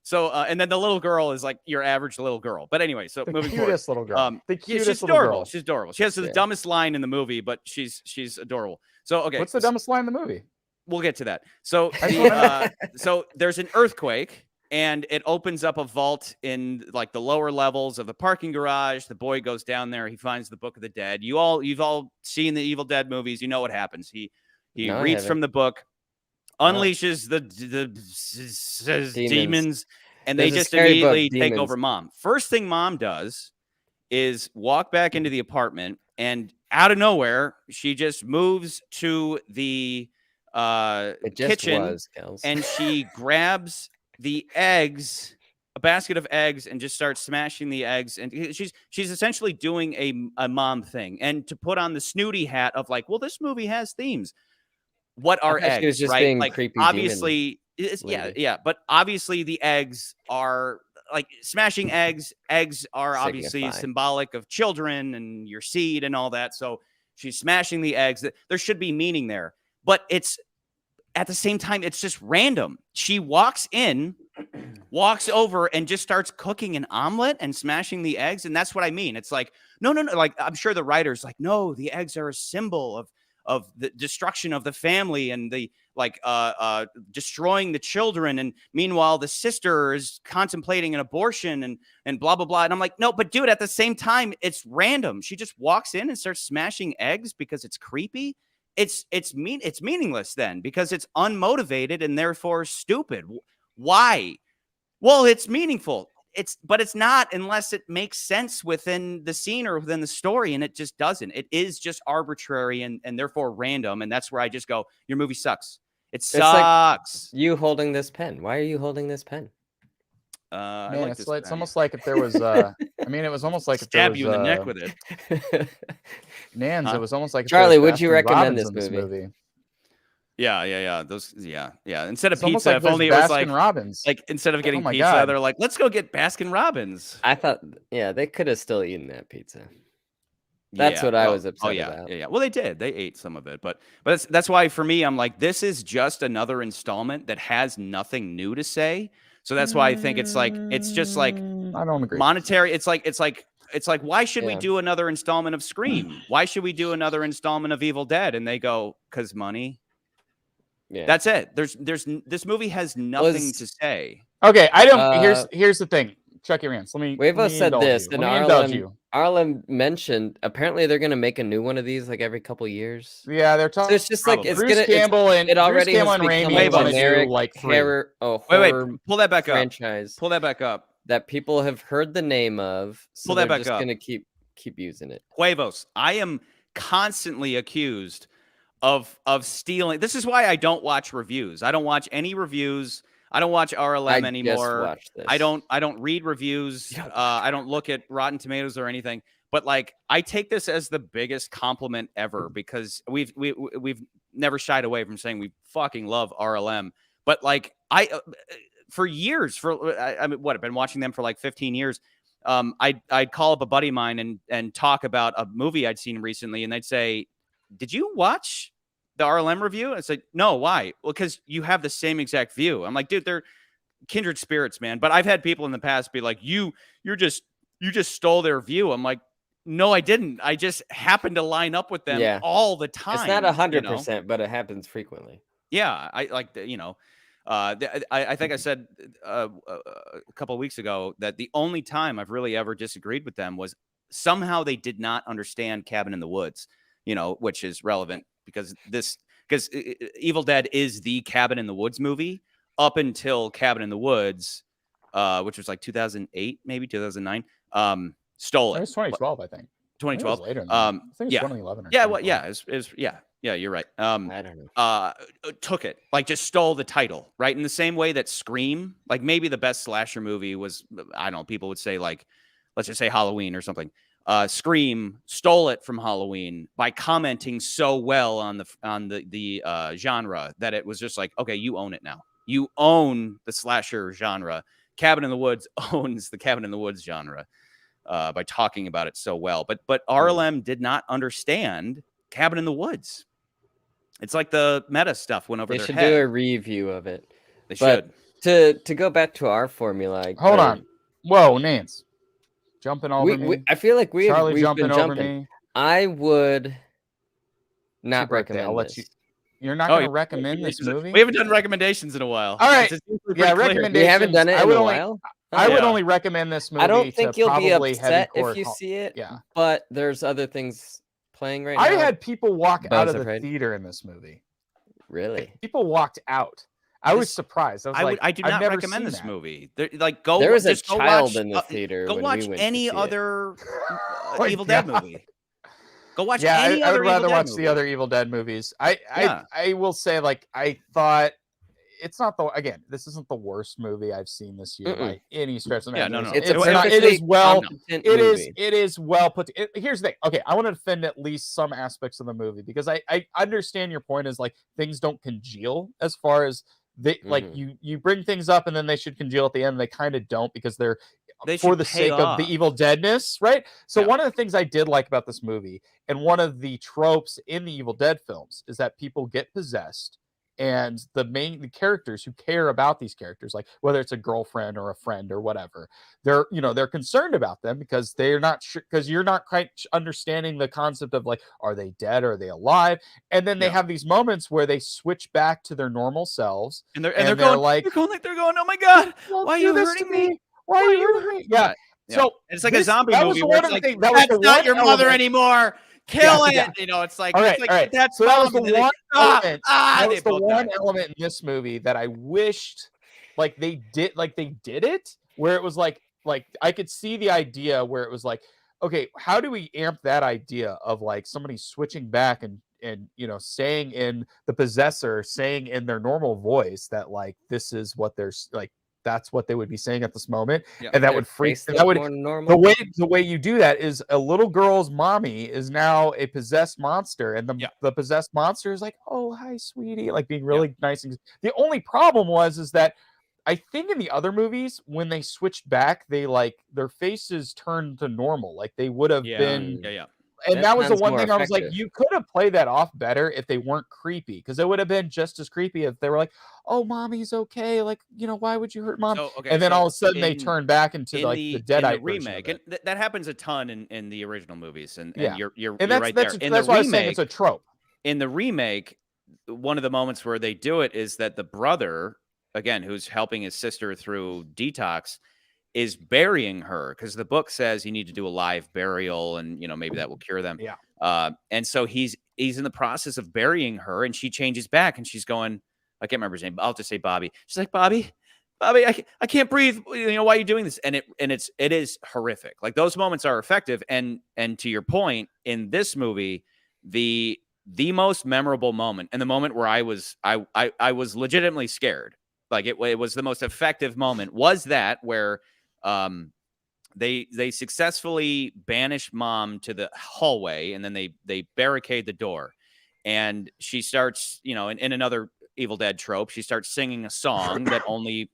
So, and then the little girl is like your average little girl. But anyway, so moving forward. Cutest little girl. The cutest she's little adorable. girl. She's adorable. She has the dumbest line in the movie, but she's adorable. So, okay. What's the dumbest line in the movie? We'll get to that. So, so there's an earthquake, and it opens up a vault in like the lower levels of the parking garage. The boy goes down there. He finds the Book of the Dead. You've all seen the Evil Dead movies. You know what happens. He reads from the book, unleashes the demons, and they just immediately take over Mom. First thing Mom does is walk back into the apartment, and out of nowhere, she just moves to the kitchen, and she grabs the eggs, a basket of eggs, and just starts smashing the eggs. And she's essentially doing a mom thing, and to put on the snooty hat of like, well, this movie has themes. what are I thought she was eggs, just right? being Like creepy demon obviously, lady. yeah, but obviously the eggs are like smashing eggs. Eggs are obviously Signify. symbolic of children and your seed and all that. So she's smashing the eggs. There should be meaning there, but it's at the same time, it's just random. She walks in, walks over, and just starts cooking an omelet and smashing the eggs. And that's what I mean. It's like, no. Like, I'm sure the writer's like, no, the eggs are a symbol of the destruction of the family and the destroying the children. And meanwhile, the sister is contemplating an abortion and blah, blah, blah. And I'm like, no, but dude, at the same time, it's random. She just walks in and starts smashing eggs because it's creepy. It's meaningless then because it's unmotivated and therefore stupid. Why? Well, it's meaningful. But it's not unless it makes sense within the scene or within the story, and it just doesn't. It is just arbitrary and therefore random, and that's where I just go, your movie sucks. It sucks. Like you holding this pen. Why are you holding this pen? I Man, like this it's pen. almost like if there was I mean, it was almost like if there Stab was you in the neck with it. Nans, Huh? it was almost like if Charlie, there was would you Baskin recommend Robbins this in movie? Yeah. Those, yeah. Instead of It's almost pizza, like if there's only it was like Baskin Robbins. instead of getting my pizza, God. they're like, let's go get Baskin Robbins. I thought, yeah, they could have still eaten that pizza. That's what I was upset about. Yeah. Well, they did. They ate some of it, but that's why for me, I'm like, this is just another installment that has nothing new to say. So that's why I think it's like it's just like I don't agree. monetary. It's like why should we Yeah. do another installment of Scream? Why should we do another installment of Evil Dead? And they go, because money. Yeah. That's it. There's this movie has nothing to say. Okay, I don't. Here's the thing. Chucky Rants. Wavo said this, and Arlen Arlen mentioned apparently they're gonna make a new one of these like every couple years. Yeah, they're talking. So it's just like Bruce Campbell and already Bruce Campbell has and become Raimi a want to do generic like three. horror Pull that back franchise. Up. Pull that back up. That people have heard the name of. So Pull that they're back just up. gonna keep using it. Huevos. I am constantly accused of stealing. This is why I don't watch reviews. I don't watch any reviews. I don't watch RLM anymore. I don't read reviews. I don't look at Rotten Tomatoes or anything. But like, I take this as the biggest compliment ever because we've never shied away from saying we fucking love RLM. But like, for years, I've been watching them for like 15 years. I'd call up a buddy of mine and talk about a movie I'd seen recently, and they'd say, "Did you watch the RLM review?" I said, "No, why?" Well, because you have the same exact view. I'm like, dude, they're kindred spirits, man. But I've had people in the past be like, you just stole their view. I'm like, no, I didn't. I just happened to line up with them all the time. It's not 100%, but it happens frequently. Yeah, I like I think I said a couple of weeks ago that the only time I've really ever disagreed with them was somehow they did not understand Cabin in the Woods, which is relevant because Evil Dead is the Cabin in the Woods movie up until Cabin in the Woods, which was like 2008, maybe 2009. Stole it. It was 2012, I think. 2012. Later than that. I think it was 2011. You're right. I don't know. Took it, like just stole the title, right? In the same way that Scream, like maybe the best slasher movie was, I don't know, people would say like, let's just say Halloween or something. Scream stole it from Halloween by commenting so well on the genre that it was just like, okay, you own it now. You own the slasher genre. Cabin in the Woods owns the Cabin in the Woods genre by talking about it so well. But RLM did not understand Cabin in the Woods. It's like the meta stuff went over their head. They should do a review of it. They should. To go back to our formula. Hold on. Whoa, Nance. Jumping over me. I feel like we've jumping been over jumping. me. I would not recommend I'll this. let you. You're not going to recommend this movie? We haven't done recommendations in a while. All right. Yeah, recommendations. We haven't done it in a while. I would only recommend this movie. I don't think you'll be upset if you see it. Yeah. But there's other things playing right now. I had people walk Beau out Is of the Afraid. theater in this movie. Really? People walked out. I was surprised. I do not recommend this movie. There was a child in the theater. Go watch any other Evil Dead movie. Go watch I any other would rather Evil Dead watch movie. the other Evil Dead movies. I will say, like, I thought it's not this isn't the worst movie I've seen this year by any stretch of the Yeah, no, imagination. no. It is well movie. it is well put. Here's the thing. Okay, I want to defend at least some aspects of the movie because I understand your point is like things don't congeal as far as they like you bring things up and then they should congeal at the end. They kind of don't because they're for the sake of the evil deadness, right? So one of the things I did like about this movie and one of the tropes in the Evil Dead films is that people get possessed and the characters who care about these characters, like whether it's a girlfriend or a friend or whatever, they're concerned about them because they're not sure, because you're not quite understanding the concept of like, are they dead or are they alive? And then they have these moments where they switch back to their normal selves and they're going like oh my god, why are you hurting me? Why are you hurting me? Yeah. So it's like a zombie movie where it's like, that's not your mother anymore. Kill it. You know, it's like, all right. That's so that was the one element. That was the one die. element in this movie that I wished like they did it where it was like I could see the idea where it was like, okay, how do we amp that idea of like somebody switching back and saying in the possessor saying in their normal voice that like this is what they're like, that's what they would be saying at this moment, and that would freak. That would the way you do that is a little girl's mommy is now a possessed monster, and the possessed monster is like, "Oh, hi, sweetie," like being really nice. The only problem is that I think in the other movies when they switched back, they like their faces turned to normal, like they would have been. And that was the one thing I was like, you could have played that off better if they weren't creepy, because it would have been just as creepy if they were like, "Oh, mommy's okay. Like, why would you hurt mom?" And then all of a sudden they turn back into like the Deadite remake, and that happens a ton in the original movies. And you're that's, right that's, there. That's why I was saying it's a trope. In the remake, one of the moments where they do it is that the brother, again, who's helping his sister through detox, is burying her, because the book says you need to do a live burial and maybe that will cure them. And so he's in the process of burying her, and she changes back and she's going, I can't remember his name, I'll just say Bobby. She's like, Bobby, I can't breathe, why are you doing this? And it is horrific. Like, those moments are effective, and to your point, in this movie, the most memorable moment, and the moment where I was legitimately scared, like it was the most effective moment, was that where they successfully banish mom to the hallway, and then they barricade the door, and she starts, in another Evil Dead trope, she starts singing a song that only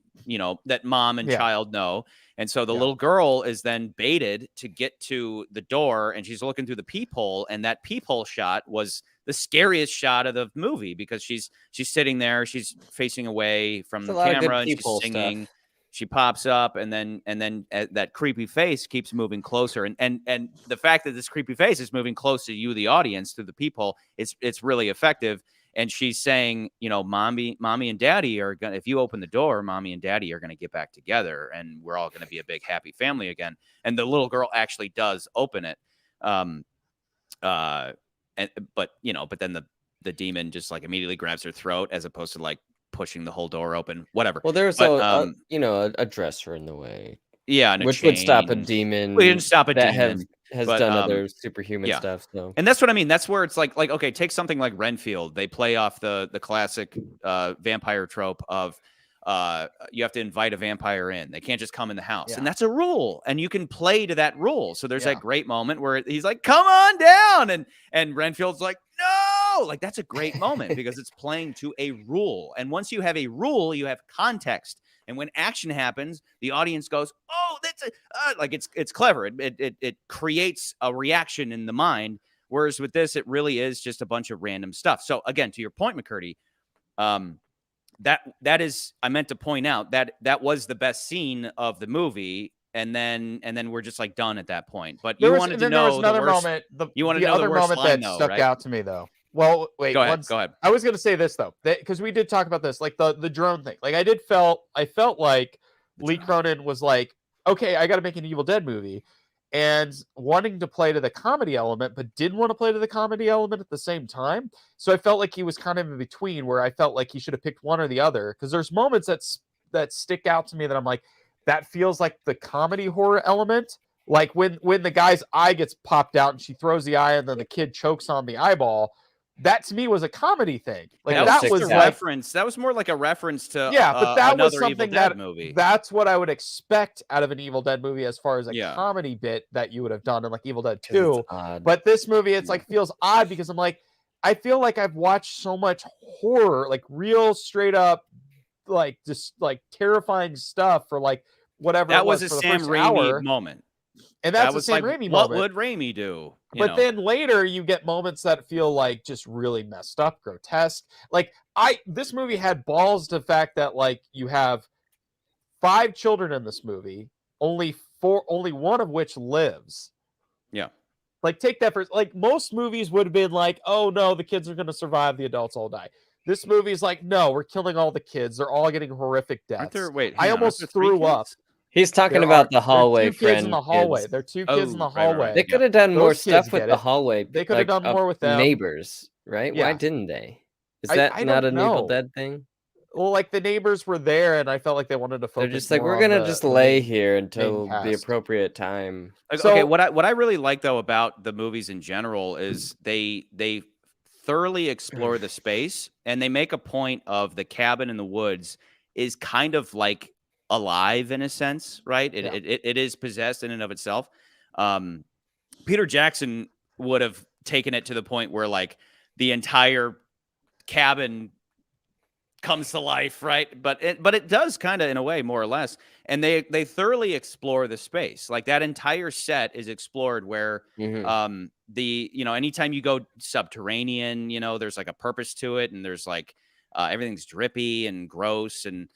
that mom and child know, and so the little girl is then baited to get to the door, and she's looking through the peephole, and that peephole shot was the scariest shot of the movie, because she's sitting there, she's facing away from the camera, and she's singing. She pops up, and then that creepy face keeps moving closer, and the fact that this creepy face is moving close to you, the audience, through the peephole, it's really effective. And she's saying, mommy and daddy are gonna, if you open the door, mommy and daddy are gonna get back together, and we're all gonna be a big happy family again. And the little girl actually does open it, but then the demon just like immediately grabs her throat, as opposed to like pushing the whole door open, whatever. Well, there's a dresser in the way. Yeah, and which would stop a demon. We didn't stop a demon. Has done other superhuman stuff. So. And that's what I mean. That's where it's like, okay, take something like Renfield. They play off the classic vampire trope of you have to invite a vampire in. They can't just come in the house. And that's a rule. And you can play to that rule. So there's that great moment where he's like, come on down. And Renfield's like, no. Like, that's a great moment because it's playing to a rule. And once you have a rule, you have context. And when action happens, the audience goes, "Oh, that's like it's clever." It creates a reaction in the mind. Whereas with this, it really is just a bunch of random stuff. So again, to your point, McCurdy, that is, I meant to point out that was the best scene of the movie, and then we're just like done at that point. But you wanted to know there was another moment. You wanted to know the worst line, that stuck out to me, though. Well, wait. Go ahead. I was going to say this though, because we did talk about this, like the drone thing. Like I felt like Lee Cronin was like, okay, I got to make an Evil Dead movie, and wanting to play to the comedy element, but didn't want to play to the comedy element at the same time. So I felt like he was kind of in between, where I felt like he should have picked one or the other. Because there's moments that stick out to me that I'm like, that feels like the comedy horror element. Like when the guy's eye gets popped out and she throws the eye, and then the kid chokes on the eyeball. that to me was a comedy thing. Like Kinda That was that just was a like, reference. That was more like a reference to yeah, but that was another Evil something Dead that movie. that's what I would expect out of an Evil Dead movie as far as a Yeah. comedy bit that you would have done in like Evil Dead 'Cause it's 2. odd. But this movie, it's Yeah. like feels odd because I'm like, I feel like I've watched so much horror, like real straight up, like just like terrifying stuff for like whatever That it was was a for the Sam first Raimi hour. moment. And That that's a was Sam like, Raimi what moment. would Raimi do? But then later you get moments that feel like just really messed up, grotesque. Like this movie had balls to the fact that like you have 5 children in this movie, only one of which lives. Yeah. Like take that first, like most movies would have been like, oh no, the kids are going to survive, the adults all die. This movie is like, no, we're killing all the kids. They're all getting horrific Aren't deaths. there? Wait, I hang on, aren't almost there 3 threw up. kids? He's talking There about the are hallway 2 kids in friend the hallway. kids. There are 2 kids in the Oh, right. hallway. They could have done more Those kids stuff with get the it. hallway, They could have done more with them. neighbors, right? Why Yeah. didn't they? Is I that not don't an Evil know. Dead thing? Well, like the neighbors were there, and I felt like they wanted to They're focus just like, more we're on gonna the just the lay main here until the cast. appropriate time. Okay, So- what I really like though about the movies in general is they thoroughly explore the space, and they make a point of the cabin in the woods is kind of like alive in a sense, right? Yeah. It is possessed in and of itself. Peter Jackson would have taken it to the point where like the entire cabin comes to life, right? But it does kind of in a way, more or less. And they thoroughly explore the space. Like that entire set is explored where Mhm. anytime you go subterranean, there's like a purpose to it, and there's like everything's drippy and gross, and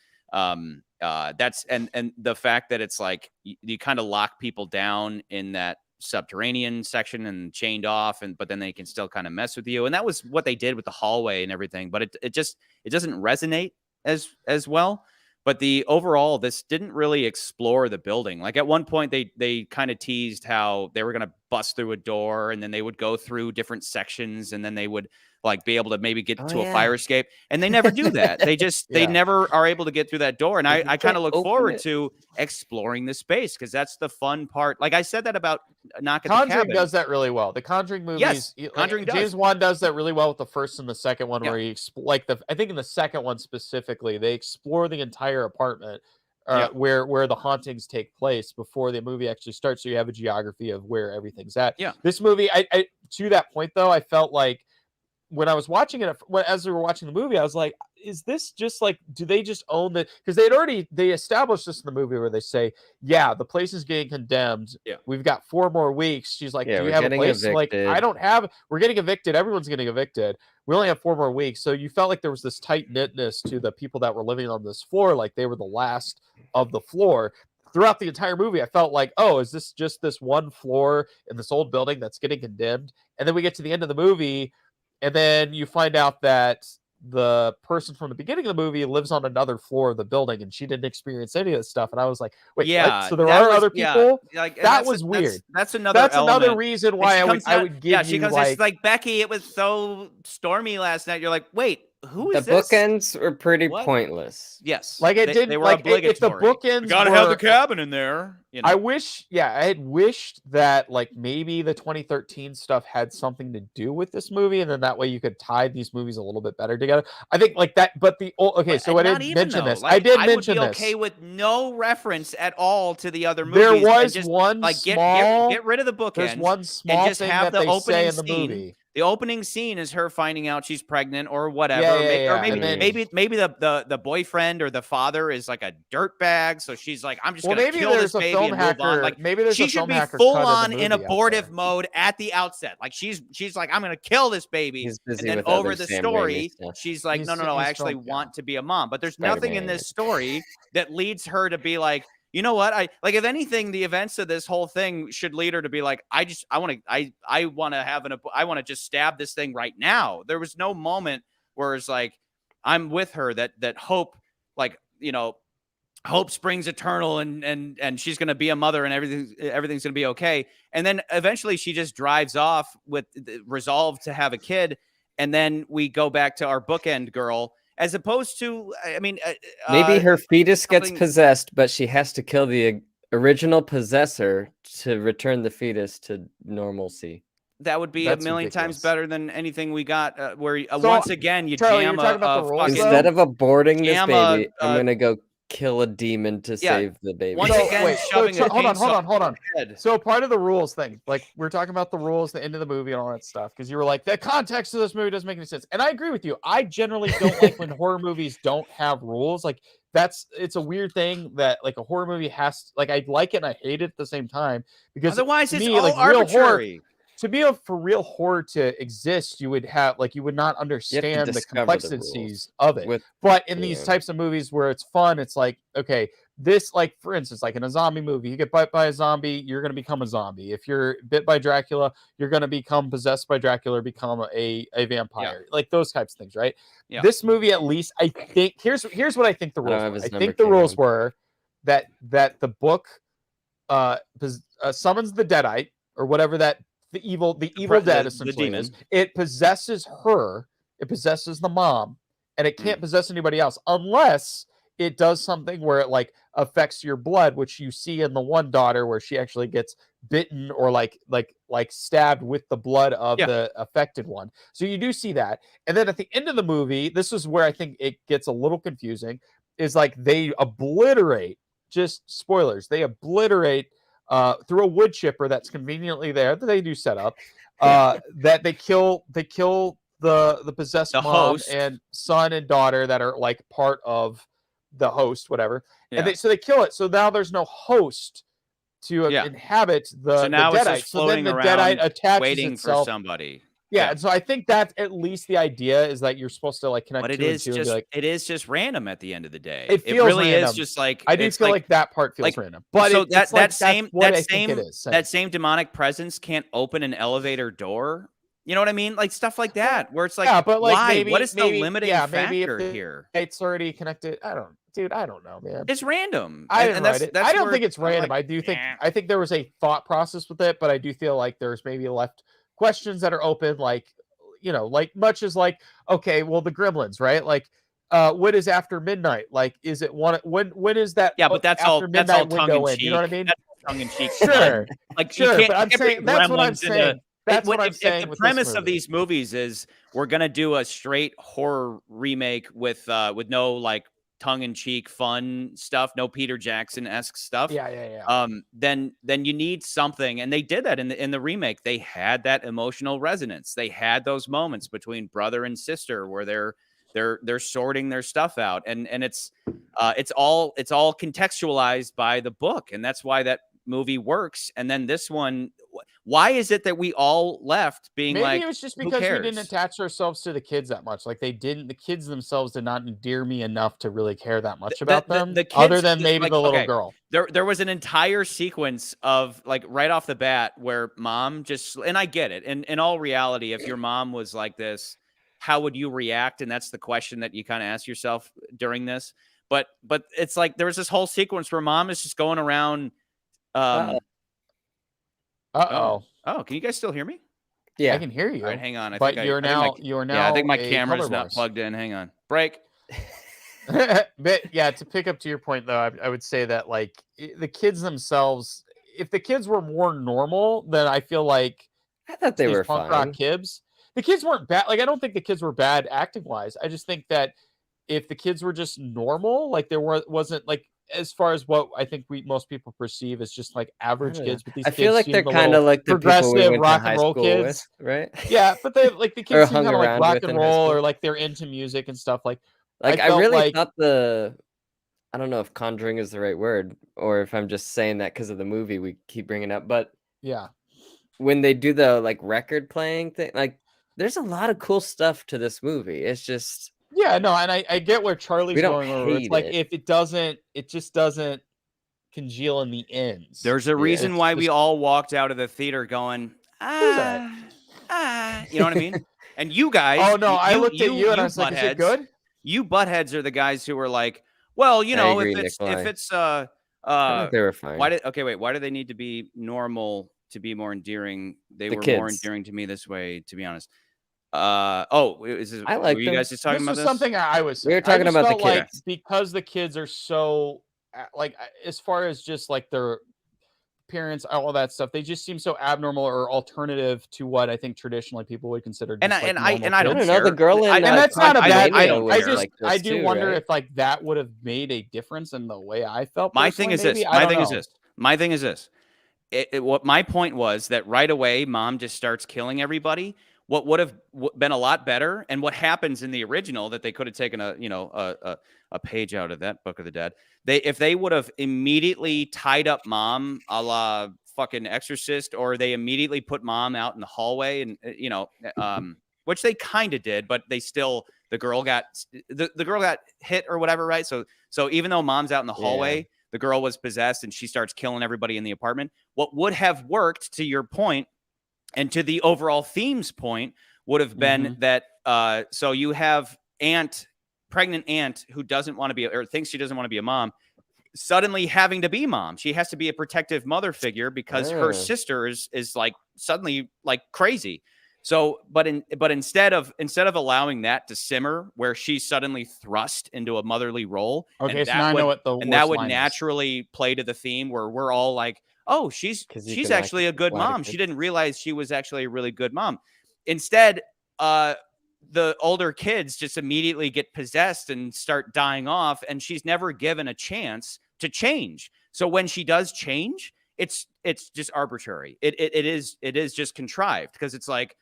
that's and the fact that it's like you kind of lock people down in that subterranean section and chained off, but then they can still kind of mess with you, and that was what they did with the hallway and everything. But it doesn't resonate as well. But the overall, this didn't really explore the building. Like at one point, they kind of teased how they were going to bust through a door, and then they would go through different sections, and then they would like be able to maybe get to a fire escape. And they never do that. They just they never are able to get through that door. And I kind of look forward to exploring the space, because that's the fun part. Like I said that about Knock at the Conjuring Cabin. does that really well. The Conjuring movies, Yes, Conjuring does. James Wan does that really well with the first and the second one, Yeah. where he I think in the second one specifically, they explore the entire apartment Yeah. where the hauntings take place before the movie actually starts. So you have a geography of where everything's at. Yeah. This movie, I to that point though, I felt like when I was watching it, as we were watching the movie, I was like, is this just like, do they just own the, because they established this in the movie where they say, yeah, the place is getting condemned. Yeah. We've got 4 more weeks. She's like, Yeah, do you we're have a getting place? I'm like, I evicted. don't have, we're getting evicted. Everyone's getting evicted. We only have 4 more weeks. So you felt like there was this tight knitness to the people that were living on this floor. Like they were the last of the floor. Throughout the entire movie, I felt like, oh, is this just this one floor in this old building that's getting condemned? And then we get to the end of the movie, and then you find out that the person from the beginning of the movie lives on another floor of the building, and she didn't experience any of this stuff. And I was like, wait, what? So there are other people? Like, That was weird. That's another. That's another element. reason And why she I comes would out- give yeah, she you comes out, she's like, Becky, it was so stormy last night. You're like, wait, who The is this? bookends were pretty What? pointless. Yes, like it they didn't were like if the obligatory. bookends Gotta were, have the cabin in there. I wish, I had wished that like maybe the 2013 stuff had something to do with this movie, and then that way you could tie these movies a little bit better together. I think like that, but okay, so I Not didn't even, mention though. this. Like, I did I mention would be this. okay with no reference at all to the other movies. There and was just, one like small. get rid of the bookends. There's one small just thing have that the they say opening in the scene. movie. The opening scene is her finding out she's pregnant or whatever. Yeah. Or maybe And then- maybe the boyfriend or the father is like a dirtbag, so she's like, I'm just gonna maybe kill there's this a baby film and move hacker. on. Like Maybe there's she a should film be hacker full cut of the on in movie out abortive there. mode at the outset. Like she's like, I'm gonna kill this baby. He's busy And then with over other the Sam story, Raimi stuff. she's like, He's- no, I he's actually from- want to be a mom. But there's nothing in Spider-Man. this story that leads her to be like, you know what? I like, if anything, the events of this whole thing should lead her to be like, I want to just stab this thing right now. There was no moment where it's like, I'm with her, that hope, like, hope springs eternal, and she's going to be a mother, and everything's going to be okay. And then eventually she just drives off with the resolve to have a kid. And then we go back to our bookend girl, as opposed to, I mean, Maybe her fetus gets something- possessed, but she has to kill the original possessor to return the fetus to normalcy. That would be That's a million times ridiculous. better than anything we got. Where So, once again you Charlie, jam you're talking about a the rules, fucking Instead of aborting this jam baby, a- I'm gonna go kill a demon to save the baby. once So, again wait, shoving a hold chainsaw on. head. So part of the rules thing, like we're talking about the rules, the end of the movie, and all that stuff, because you were like, the context of this movie doesn't make any sense, and I agree with you. I generally don't like when horror movies don't have rules. Like it's a weird thing that like a horror movie has. Like I like it and I hate it at the same time because Otherwise, to it's me, all like real horror. arbitrary. To be for real horror to exist, you would not understand the discover the complexities of it. with But in these types of movies where it's fun, it's like, okay, this, like, for instance, like in a zombie movie, you get bit by a zombie, you're going to become a zombie. If you're bit by Dracula, you're going to become possessed by Dracula, or become a vampire. Like those types of things, right? Yeah. This movie, at least, I think, here's what I think the I don't rules have were. his I number, think the rules Caleb. were that the book summons the Deadite, or whatever that the evil dead essentially demon is. It possesses her. It possesses the mom, and it can't possess anybody else unless it does something where it like affects your blood, which you see in the one daughter where she actually gets bitten or like stabbed with the blood of the affected one. So you do see that. And then at the end of the movie, this is where I think it gets a little confusing, is like they obliterate, just spoilers, they obliterate through a wood chipper that's conveniently there that they do set up, that they kill the possessed mom host and son and daughter that are like part of the host, whatever. Yeah. And so they kill it. So now there's no host to inhabit the So now the it's Deadite. just So then floating the around, Deadite attaches waiting itself for somebody. Yeah, and so I think that's at least the idea, is that you're supposed to like connect But two and two and be like, it is just random at the end of the day. it feels really random. is just like I do it's feel like that part feels like, random. But so it's like that same that same demonic presence can't open an elevator door. You know what I mean? Like stuff like that, where it's like, but like why? maybe What is the maybe limiting maybe factor if here? it's already connected. I don't know, man. It's random. I didn't write it. That's I don't where think it's random. like, I think there was a thought process with it, but I do feel like there's maybe left questions that are open, like, you know, like much as like, okay, well, the Gremlins, right? Like, what is after midnight? Like, is it when is that? Yeah, but that's all midnight tongue window in in. cheek. You know what I mean? That's tongue in cheek. Sure, like sure. you But I'm can't saying that's what I'm Gremlins saying. That's what I'm saying. If the with premise this of movie. these movies is we're gonna do a straight horror remake with no like tongue-in-cheek fun stuff, no Peter Jackson-esque stuff. Yeah. Then you need something, and they did that in the remake. They had that emotional resonance. They had those moments between brother and sister where they're sorting their stuff out, and it's all contextualized by the book, and that's why that movie works. And then this one, why is it that we all left being maybe like, it was just because we didn't attach ourselves to the kids that much. Like the kids themselves did not endear me enough to really care that much about them, the kids, other than maybe like, the little okay, girl. There was an entire sequence of like right off the bat where mom just, and I get it. And in all reality, if your mom was like this, how would you react? And that's the question that you kind of ask yourself during this. But it's like there was this whole sequence where mom is just going around. Oh, can you guys still hear me? Yeah, I can hear you. All right, hang on. You are now. Yeah, I think my camera's not plugged in. Hang on. Break. But yeah, to pick up to your point though, I would say that like the kids themselves, if the kids were more normal, then I feel like I thought they were punk fine. rock kids. The kids weren't bad. Like I don't think the kids were bad acting wise. I just think that if the kids were just normal, like there wasn't like, as far as what I think most people perceive as just like average kids, but these I kids feel like they're kind of like the progressive people we went rock to high and roll school kids, with, right? Yeah, but they like the kids seem hung kind of like around rock with and in high roll, school. or like they're into music and stuff. Like I felt really like, thought I don't know if conjuring is the right word, or if I'm just saying that because of the movie we keep bringing up, but yeah, when they do the like record playing thing, like there's a lot of cool stuff to this movie. It's just, yeah, no, and I get where Charlie's we don't going over. It's hate like it. if it just doesn't congeal in the ends. There's a reason why we all walked out of the theater going, you know what I mean? And you guys, oh no, I looked at you and I was like, is it good? You buttheads are the guys who were like, well, you know, agree, if it's I thought they were fine. why do they need to be normal to be more endearing? They were kids. more endearing to me this way, to be honest. I like were you guys just talking about this? Something I was saying. We were talking about the kids. Like, because the kids are so like, as far as just like their appearance, all that stuff, they just seem so abnormal or alternative to what I think traditionally people would consider just And like normal I don't kids. know. The care. girl in And that's not a bad I thing. don't I care. just like this I do too, wonder right? if like that would have made a difference in the way I felt. My Personally, thing is maybe. this. I My don't thing is know. this. My thing is this. What my point was that right away, mom just starts killing everybody. What would have been a lot better, and what happens in the original that they could have taken a page out of that Book of the Dead. If they would have immediately tied up mom, a la fucking Exorcist, or they immediately put mom out in the hallway, and which they kind of did, but they still the girl got hit or whatever, right? So even though mom's out in the hallway, the girl was possessed and she starts killing everybody in the apartment. What would have worked, to your point, and to the overall theme's point, would have been that so you have pregnant aunt who doesn't want to be, or thinks she doesn't want to be a mom, suddenly having to be mom. She has to be a protective mother figure because her sister is like suddenly like crazy. So, but instead of allowing that to simmer, where she's suddenly thrust into a motherly role, Okay, and so now I know what the that would line is. naturally play to the theme where we're all like, oh, she's actually a good mom. She didn't realize she was actually a really good mom. Instead, the older kids just immediately get possessed and start dying off, and she's never given a chance to change. So when she does change, it's just arbitrary. It is just contrived, because it's like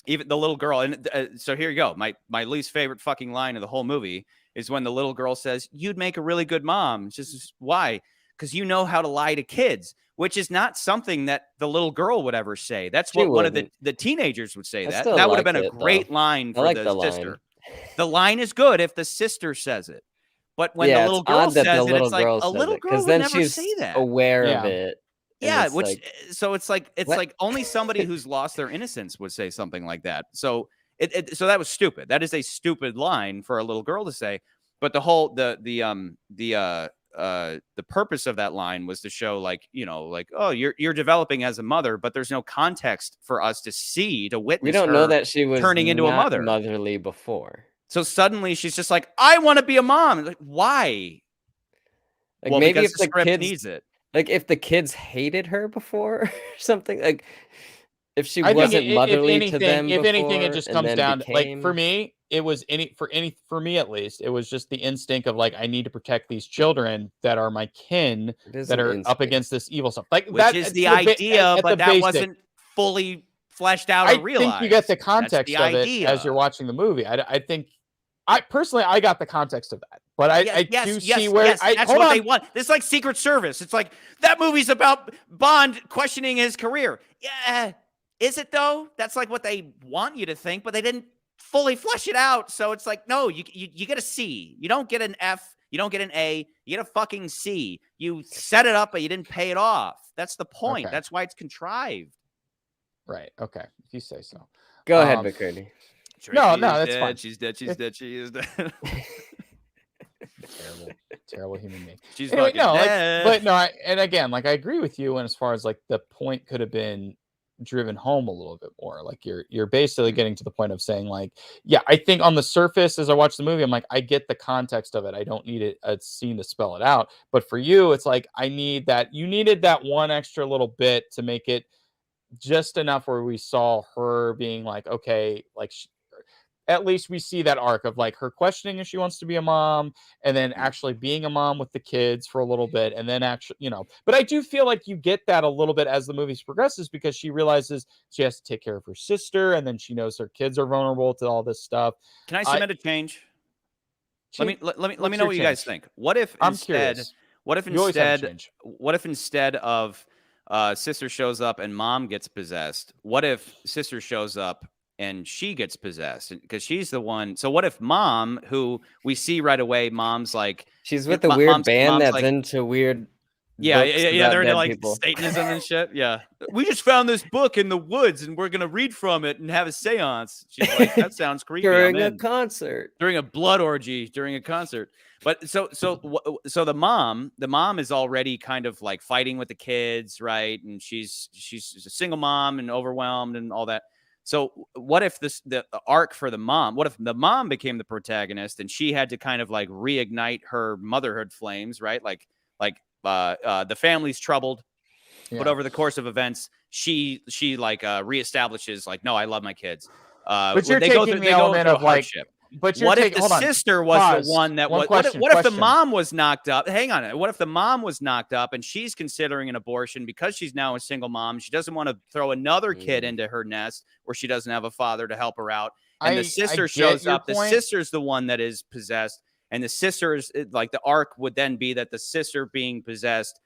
even the little girl. And so here you go. My least favorite fucking line of the whole movie is when the little girl says, "You'd make a really good mom." It's just, why? Because you know how to lie to kids, which is not something that the little girl would ever say. That's what one of the teenagers would say. That would have been a great line for the sister. The line is good if the sister says it. But when the little girl says it, it's like a little girl would never say that. Aware of it. Yeah, so it's like only somebody who's lost their innocence would say something like that. So so that was stupid. That is a stupid line for a little girl to say. But the whole the purpose of that line was to show, like, oh, you're developing as a mother, but there's no context for us to see, to witness. We don't know that she was turning into a mother, motherly before. So suddenly she's just like, I want to be a mom. Like, why? Like, well, maybe because if the script needs it. Like, if the kids hated her before or something, like if she wasn't motherly to them if before, anything, it just comes down to, like, for me, it was for me at least, it was just the instinct of like, I need to protect these children that are my kin, that are up against this evil stuff. Like, which is the idea, but that wasn't fully fleshed out or realized. I think you get the context of it as you're watching the movie. I think, I personally, I got the context of that, but I do see where that's what they want. It's like Secret Service. It's like, that movie's about Bond questioning his career. Yeah, is it though? That's like what they want you to think, but they didn't fully flesh it out. So it's like, no, you get a C. You don't get an F. You don't get an A. You get a fucking C. You set it up, but you didn't pay it off. That's the point. That's why it's contrived. Right. Okay. If you say so. Go ahead, McCurdy. No, that's dead. fine. She's dead. She's dead. She is dead. Terrible human being. She's fucking dead. And again, like, I agree with you. And as far as like the point could have been driven home a little bit more, like you're basically getting to the point of saying, like, yeah, I think on the surface, as I watch the movie, I'm like, I get the context of it. I don't need a scene to spell it out. But for you, it's like, you needed that one extra little bit to make it just enough where we saw her being like, okay, like, at least we see that arc of like her questioning if she wants to be a mom, and then actually being a mom with the kids for a little bit, and then actually, but I do feel like you get that a little bit as the movie progresses, because she realizes she has to take care of her sister, and then she knows her kids are vulnerable to all this stuff. Can I submit a change? Let me know what you guys think. What if instead of sister shows up and mom gets possessed, what if sister shows up and she gets possessed, because she's the one? So what if mom, who we see right away, mom's like, she's with a weird band that's like, into weird they're into like people. Satanism and shit. Yeah, we just found this book in the woods and we're gonna read from it and have a seance. She's like, that sounds creepy. During a concert, during a blood orgy, during a concert. But so the mom is already kind of like fighting with the kids, right? And she's a single mom and overwhelmed and all that. So what if the arc for the mom, what if the mom became the protagonist and she had to kind of like reignite her motherhood flames, right? Like the family's troubled, but Yeah. over the course of events, she like reestablishes like, no, I love my kids. But you're they go taking through the element of like, hardship. but you're What if taking, the hold on, sister was pause. the one that One was? question, What if the question. mom was knocked up? Hang on. What if the mom was knocked up and she's considering an abortion because she's now a single mom? She doesn't want to throw another kid into her nest where she doesn't have a father to help her out. And the sister shows up. The sister's the one that is possessed. And the sister is like, the arc would then be that the sister being possessed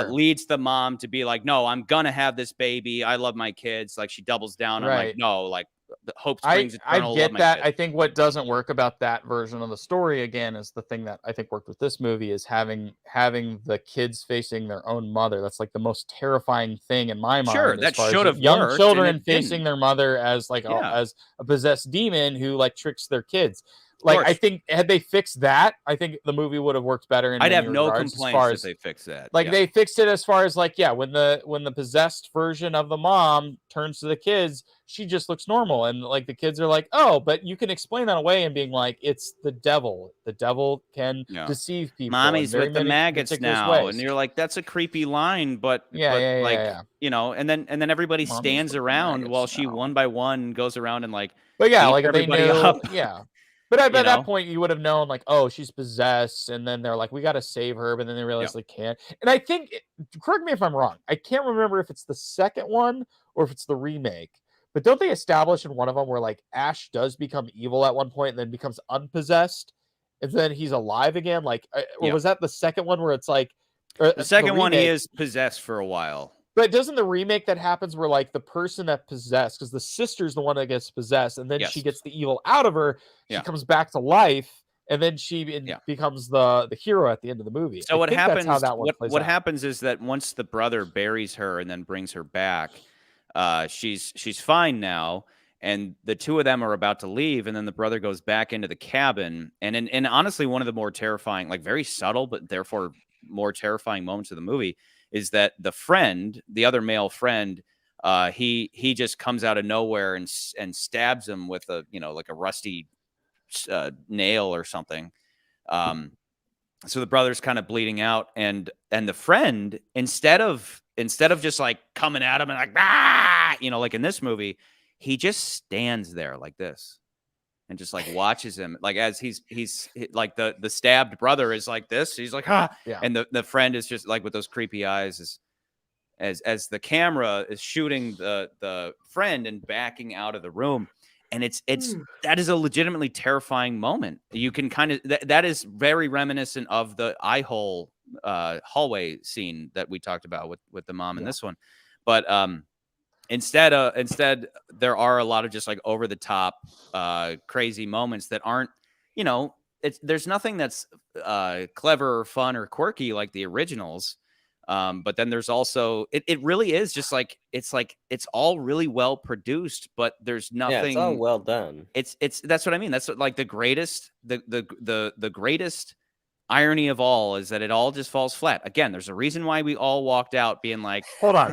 leads the mom to be like, no, I'm gonna have this baby. I love my kids. Like, she doubles down on like, no, like the hope springs eternal. I get that. I think what doesn't work about that version of the story, again, is the thing that I think worked with this movie, is having the kids facing their own mother. That's like the most terrifying thing in my mind. Sure, that should have young worked, children facing their mother as like Yeah. as a possessed demon who like tricks their kids. Like, I think had they fixed that, I think the movie would have worked better. In I'd have many no regards, complaints if they fixed that. Like, they fixed it as far as like, yeah, when the possessed version of the mom turns to the kids, she just looks normal, and like the kids are like, oh, but you can explain that away and being like, it's the devil. The devil can deceive people. Mommy's with the maggots now, and you're like, that's a creepy line, but you know, and then everybody stands around while she one by one goes around and like, but yeah, like everybody they knew, up. yeah. But at that point, you would have known, like, oh, she's possessed, and then they're like, we got to save her, but then they realize they can't. And I think, correct me if I'm wrong, I can't remember if it's the second one or if it's the remake, but don't they establish in one of them where like Ash does become evil at one point and then becomes unpossessed, and then he's alive again? Like, or was that the second one where it's like, the second one, he is possessed for a while. But doesn't the remake that happens where like the person that possessed, because the sister's the one that gets possessed, and then she gets the evil out of her, she comes back to life, and then she becomes the hero at the end of the movie. So what happens? What happens is that once the brother buries her and then brings her back, she's fine now, and the two of them are about to leave, and then the brother goes back into the cabin, and honestly, one of the more terrifying, like very subtle but therefore more terrifying moments of the movie is that the friend, the other male friend, he just comes out of nowhere and stabs him with a, you know, like a rusty nail or something. So the brother's kind of bleeding out, and the friend, instead of just like coming at him and like, ah, you know, like in this movie, he just stands there like this and just like watches him, like as he's like the stabbed brother is like this. He's like, ah, and the friend is just like with those creepy eyes as the camera is shooting the friend and backing out of the room. And it's that is a legitimately terrifying moment. You can kind of that is very reminiscent of the eye hole hallway scene that we talked about with the mom in this one. But Instead, there are a lot of just like over the top, crazy moments that aren't, you know, there's nothing that's clever or fun or quirky like the originals. But then there's also, it really is just like, it's all really well produced, but there's nothing. Yeah, it's all well done. That's what I mean. That's what, like the greatest irony of all is that it all just falls flat. Again, there's a reason why we all walked out being like, hold on,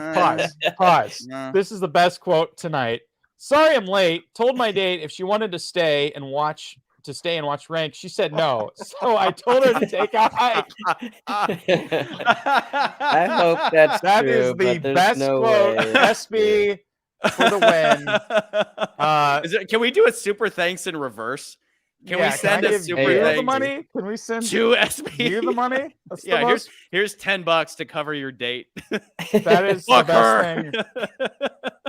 pause. This is the best quote tonight. Sorry I'm late. Told my date if she wanted to stay and watch Rank. She said no. So I told her to take a hike. I hope that's that true, is the best quote. SB for the win. Can we do a super thanks in reverse? Can we send a super thanks? The money? Can we send to SB? You the money? That's here's $10 to cover your date. That is the best thing.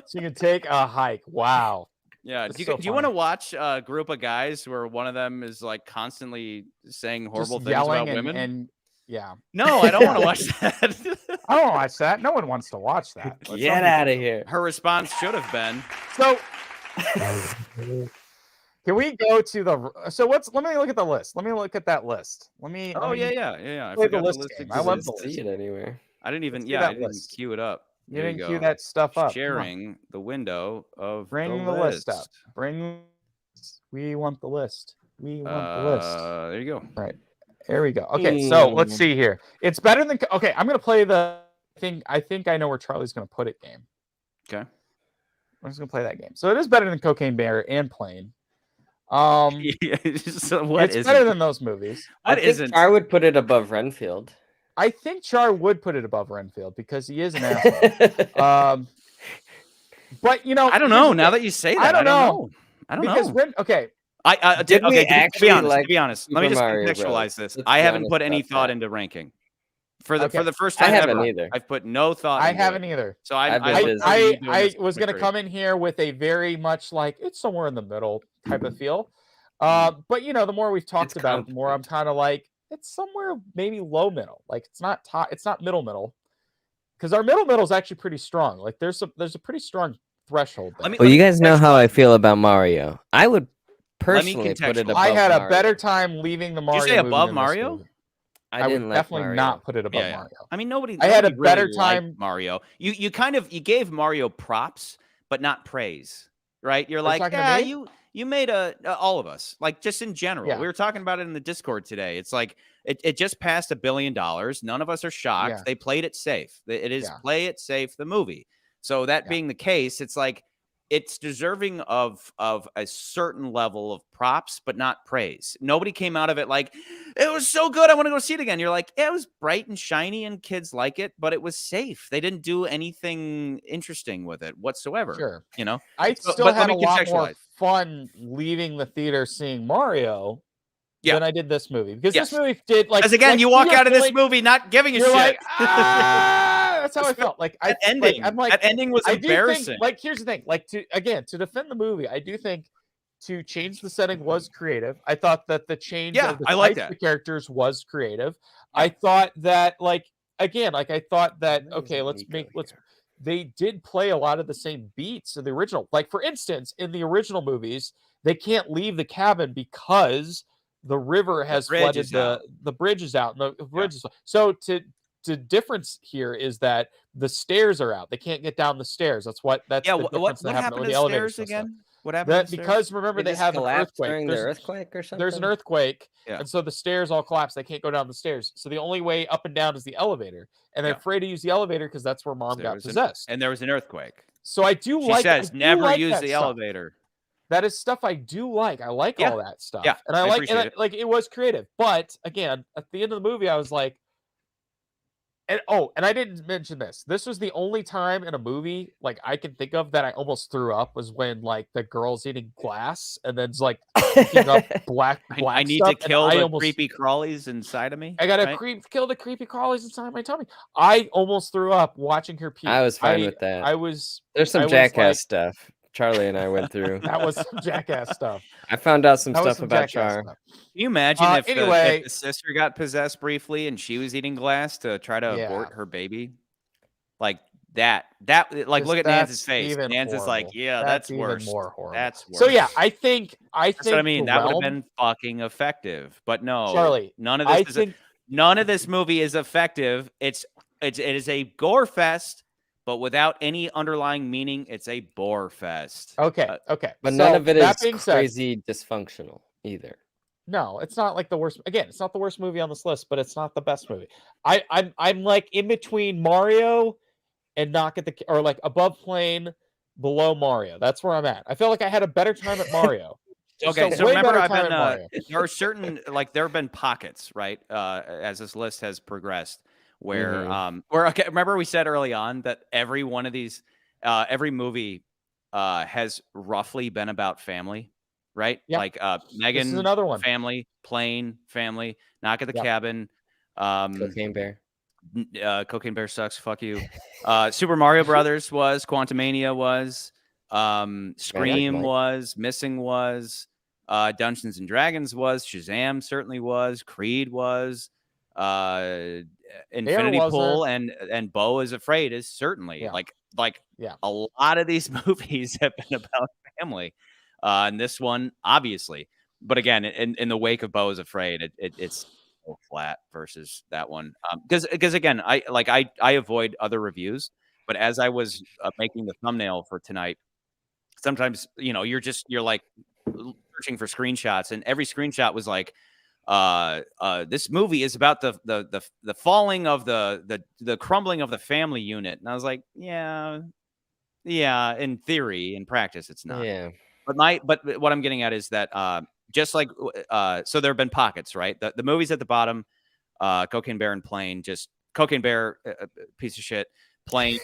So you can take a hike. Wow. Yeah. Do you want to watch a group of guys where one of them is like constantly saying horrible things about women? And yeah. No, I don't want to watch that. I don't want to watch that. No one wants to watch that. Get out of here. Her response should have been. So can we go to let me look at the list. Let me look at that list. Yeah. I forgot the list. I love to see it anywhere. I didn't even queue it up. You didn't queue that stuff up. Sharing the window of bring the list up. We want the list. We want the list. There you go. All right. There we go. Okay, so let's see here. It's better than I'm gonna play the thing. I think I know where Charlie's gonna put it game. Okay. I'm just gonna play that game. So it is better than Cocaine Bear and Plane. So it's better than those movies. I would put it above Renfield. I think Char would put it above Renfield because he is an asshole. But you know, I don't here's know. the Now thing. that you say I that, I don't don't know know. I don't because know. okay, Did we Okay, to actually like be honest, let me Super just Mario Bros? contextualize this. Let's I be haven't honest put any about thought that. into ranking. For okay. the first I time haven't ever, either. I've put no thought I into haven't it. either. So I've I been look forward to you doing I this was gonna quicker. come in here with a very much like it's somewhere in the middle type of feel. But you know, the more we've talked It's about it, the more I'm competent. kind of like it's somewhere maybe low middle. Like it's not top, it's not middle because our middle is actually pretty strong. Like there's a pretty strong threshold there. Well, Let you me guys know how I contextualize feel this. about Mario. I would Let me personally put it contextualize. I above had a Mario. better time leaving the Did you Mario say movie above than this Mario? movie. I I didn't would like definitely Mario. not put it above Yeah, yeah. Mario. I mean, nobody I had a really better liked time. Mario. You gave Mario props, but not praise, right? You're Are you like, talking to yeah, me? you made all of us, like just in general. Yeah. We were talking about it in the Discord today. It's like it just passed $1 billion. None of us are shocked. Yeah. They played it safe. It is Yeah. play it safe, the movie. So that Yeah. being the case, it's like it's deserving of a certain level of props, but not praise. Nobody came out of it like it was so good. I want to go see it again. You're like, yeah, it was bright and shiny, and kids like it, but it was safe. They didn't do anything interesting with it whatsoever. Sure. You know. I So, still but let had a me lot more contextualize. fun leaving the theater seeing Mario Yeah. than I did this movie because Yes. this movie did like As again, you to walk your out of this point, movie not giving a you're shit. like that's how I felt. Like that I'm ending. like That ending was I do think embarrassing. like here's the thing like to defend the movie I do think to change the setting was creative. I thought that the change Yeah, of the I like types that. of characters was creative. Yeah. I thought that like again like I thought that Where is okay the let's ego let's here? they did play a lot of the same beats in the original. Like for instance, in the original movies, they can't leave the cabin because the river The has bridge flooded is out. the bridge is out. And the Yeah. bridge is so to difference here is that the stairs are out. They can't get down the stairs. That's Yeah, the difference that what happened happened with to the the elevator stairs system. again? What happened to That the stairs? because remember They they just have an collapsed earthquake. during the earthquake or There's an something? earthquake, Yeah. and so the stairs all collapse. They can't go down the stairs. So the only way up and down is the elevator. And they're Yeah. afraid to use the elevator because that's where mom got possessed. And there was an earthquake. So I do She like I says, do never like use that the stuff. elevator. That is stuff I do like. I like Yeah. all that stuff. Yeah, And I I like appreciate it. like it was creative. But again, at the end of the movie, I was like, and I didn't mention this. This was the only time in a movie like I can think of that I almost threw up was when like the girl's eating glass and then's like picking up black I need stuff, to and kill I the almost creepy crawlies inside of me. I gotta right? kill the creepy crawlies inside my tummy. I almost threw up watching her puke. I was fine with that. I was There's some I was jackass like, stuff Charlie and I went through. that was some jackass stuff. I found out some That was stuff some about jackass Char. stuff. Can you imagine if Anyway, the sister got possessed briefly and she was eating glass to try to yeah. abort her baby? Like that like look at Nance's That's face. even Nance is like, horrible. yeah, That's that's even worse. more horrible. That's worse. So yeah, I think That's what I the mean. That would have realm, been fucking effective. But no, Charlie. none of I this is think none of this movie is effective. It is a gore fest, but without any underlying meaning. It's a bore fest. okay. But So, none of it is that being said, crazy dysfunctional either. no, it's not like the worst. Again, it's not the worst movie on this list, but it's not the best movie. I'm like in between Mario and Knock at the or like above Plane, below Mario. That's where I'm at. I feel like I had a better time at Mario. Just Okay, a so way remember, better I've time been at Mario. there are certain like there have been pockets, right? As this list has progressed, where okay, remember we said early on that every one of these, every movie, has roughly been about family, right? Yep. Like This Megan, is another one. family, Plane, family, Knock at the Yep. Cabin, Cocaine Bear. Cocaine Bear sucks. Fuck you. Super Mario Brothers was, Quantumania was, Scream Mike. was, Missing was, Dungeons and Dragons was, Shazam certainly was, Creed was, Infinity Pool and Beau Is Afraid is certainly like Yeah. a lot of these movies have been about family, and this one obviously. But again, in the wake of Beau Is Afraid, it's so flat versus that one. Because again, I avoid other reviews, but as I was making the thumbnail for tonight, sometimes you're like searching for screenshots, and every screenshot was like, this movie is about the falling of the crumbling of the family unit, and I was like, yeah, in theory, in practice, it's not. Yeah. But what I'm getting at is that just like so there have been pockets, right? The movies at the bottom Cocaine Bear and Plane, just Cocaine Bear, piece of shit. Plane,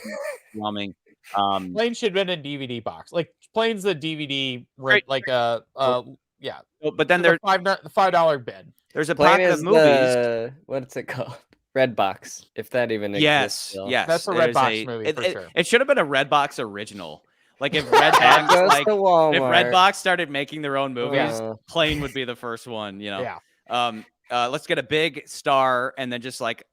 overwhelming. Plane should have been in DVD box. Like Plane's the DVD Great. like yeah. But then the $5 bid. there's a Plane pocket is of movies. the what's it called? Redbox, if that even exists. Yes, Still. yes, That's a there's Redbox movie for sure. It should have been a Redbox original. Like if That Redbox, goes like to Walmart. if Redbox started making their own movies, Uh. Plane would be the first one. You know. Yeah. Let's get a big star and then just like,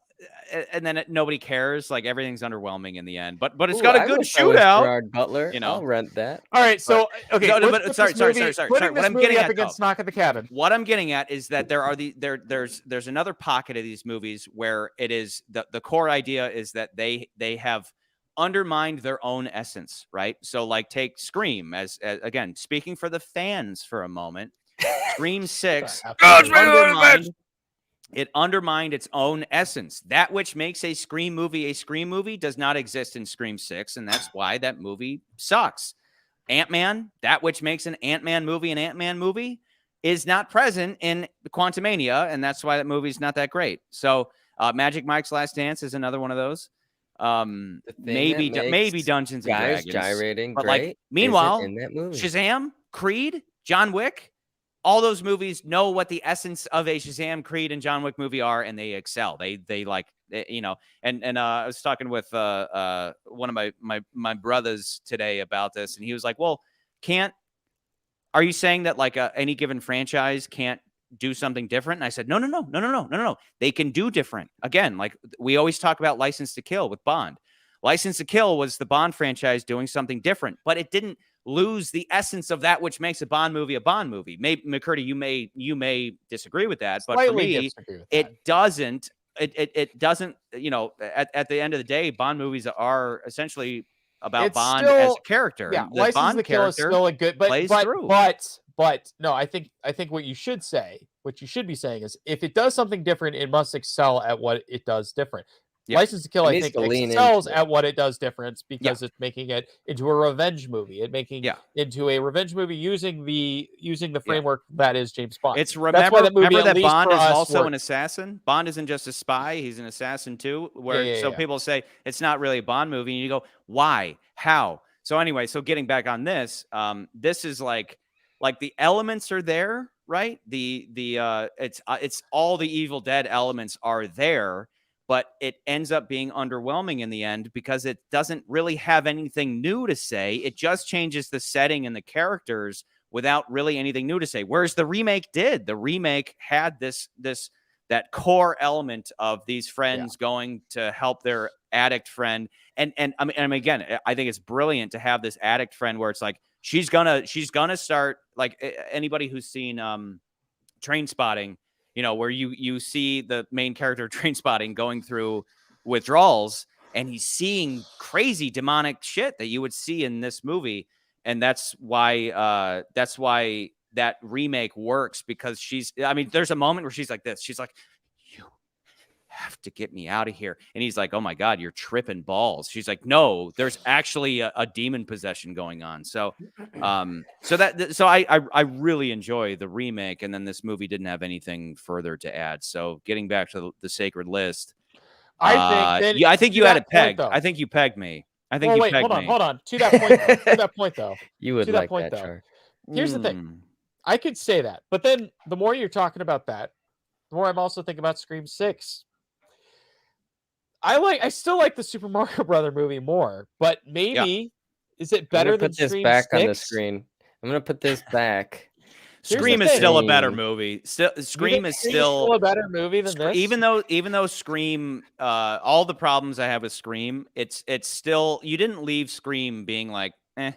and then nobody cares. Like everything's underwhelming in the end. But it's got a good shootout. Gerard Butler. You know. I'll rent that. All right, so okay. No, let's but put sorry. Putting What this I'm movie getting up at, against though, Knock at the Cabin. what I'm getting at is that there are there's another pocket of these movies where it is the core idea is that they have undermined their own essence, right? So like take Scream as again, speaking for the fans for a moment. Scream 6 undermined its own essence. That which makes a Scream movie does not exist in Scream 6, and that's why that movie sucks. Ant-Man, that which makes an Ant-Man movie is not present in Quantumania, and that's why that movie's not that great. So Magic Mike's Last Dance is another one of those. Maybe Dungeons and Guys Dragons gyrating, but great. like meanwhile in that movie. Shazam, Creed, John Wick, all those movies know what the essence of a Shazam, Creed, and John Wick movie are, and they excel. They like, you know, and I was talking with one of my brothers today about this, and he was like, well, are you saying that like any given franchise can't do something different? And I said, no. They can do different. Again, like we always talk about License to Kill with Bond. License to Kill was the Bond franchise doing something different, but it didn't lose the essence of that which makes a Bond movie a Bond movie. Maybe McCurdy, you may disagree with that, but for me, it doesn't. It doesn't. You know, at the end of the day, Bond movies are essentially about Bond as a character. Yeah, the License Bond to Kill is still a good, but no, I think what you should be saying is if it does something different, it must excel at what it does different. Yeah. License to Kill, I think, excels at what it does different because it's making it into a revenge movie. It's making into a revenge movie using the framework that is James Bond. It's remember that Bond is also an assassin. Bond isn't just a spy; he's an assassin too. People say it's not really a Bond movie, and you go, why? How? So anyway, so getting back on this, this is like the elements are there, right? It's all the Evil Dead elements are there. But it ends up being underwhelming in the end because it doesn't really have anything new to say. It just changes the setting and the characters without really anything new to say. Whereas the remake did. The remake had that core element of these friends going to help their addict friend. And again, I think it's brilliant to have this addict friend where it's like she's gonna start, like anybody who's seen Trainspotting, you know, where you see the main character Trainspotting going through withdrawals and he's seeing crazy demonic shit that you would see in this movie. And that's why that remake works, because there's a moment where she's like this. She's like, you have to get me out of here. And he's like, oh my God, you're tripping balls. She's like, no, there's actually a demon possession going on. So I really enjoy the remake. And then this movie didn't have anything further to add. So getting back to the sacred list, I think you had it pegged. I think you pegged me. I think you pegged me. Hold on. To that point though. You would like that, Char. Here's the thing. I could say that, but then the more you're talking about that, the more I'm also thinking about Scream 6. I still like the Super Mario Brother movie more, but maybe is it better than Scream 6? I'm gonna put this back on the screen. I'm gonna put this back. Scream is still a better movie. Scream is still a better movie than this. Even though Scream, all the problems I have with Scream, it's still, you didn't leave Scream being like, eh.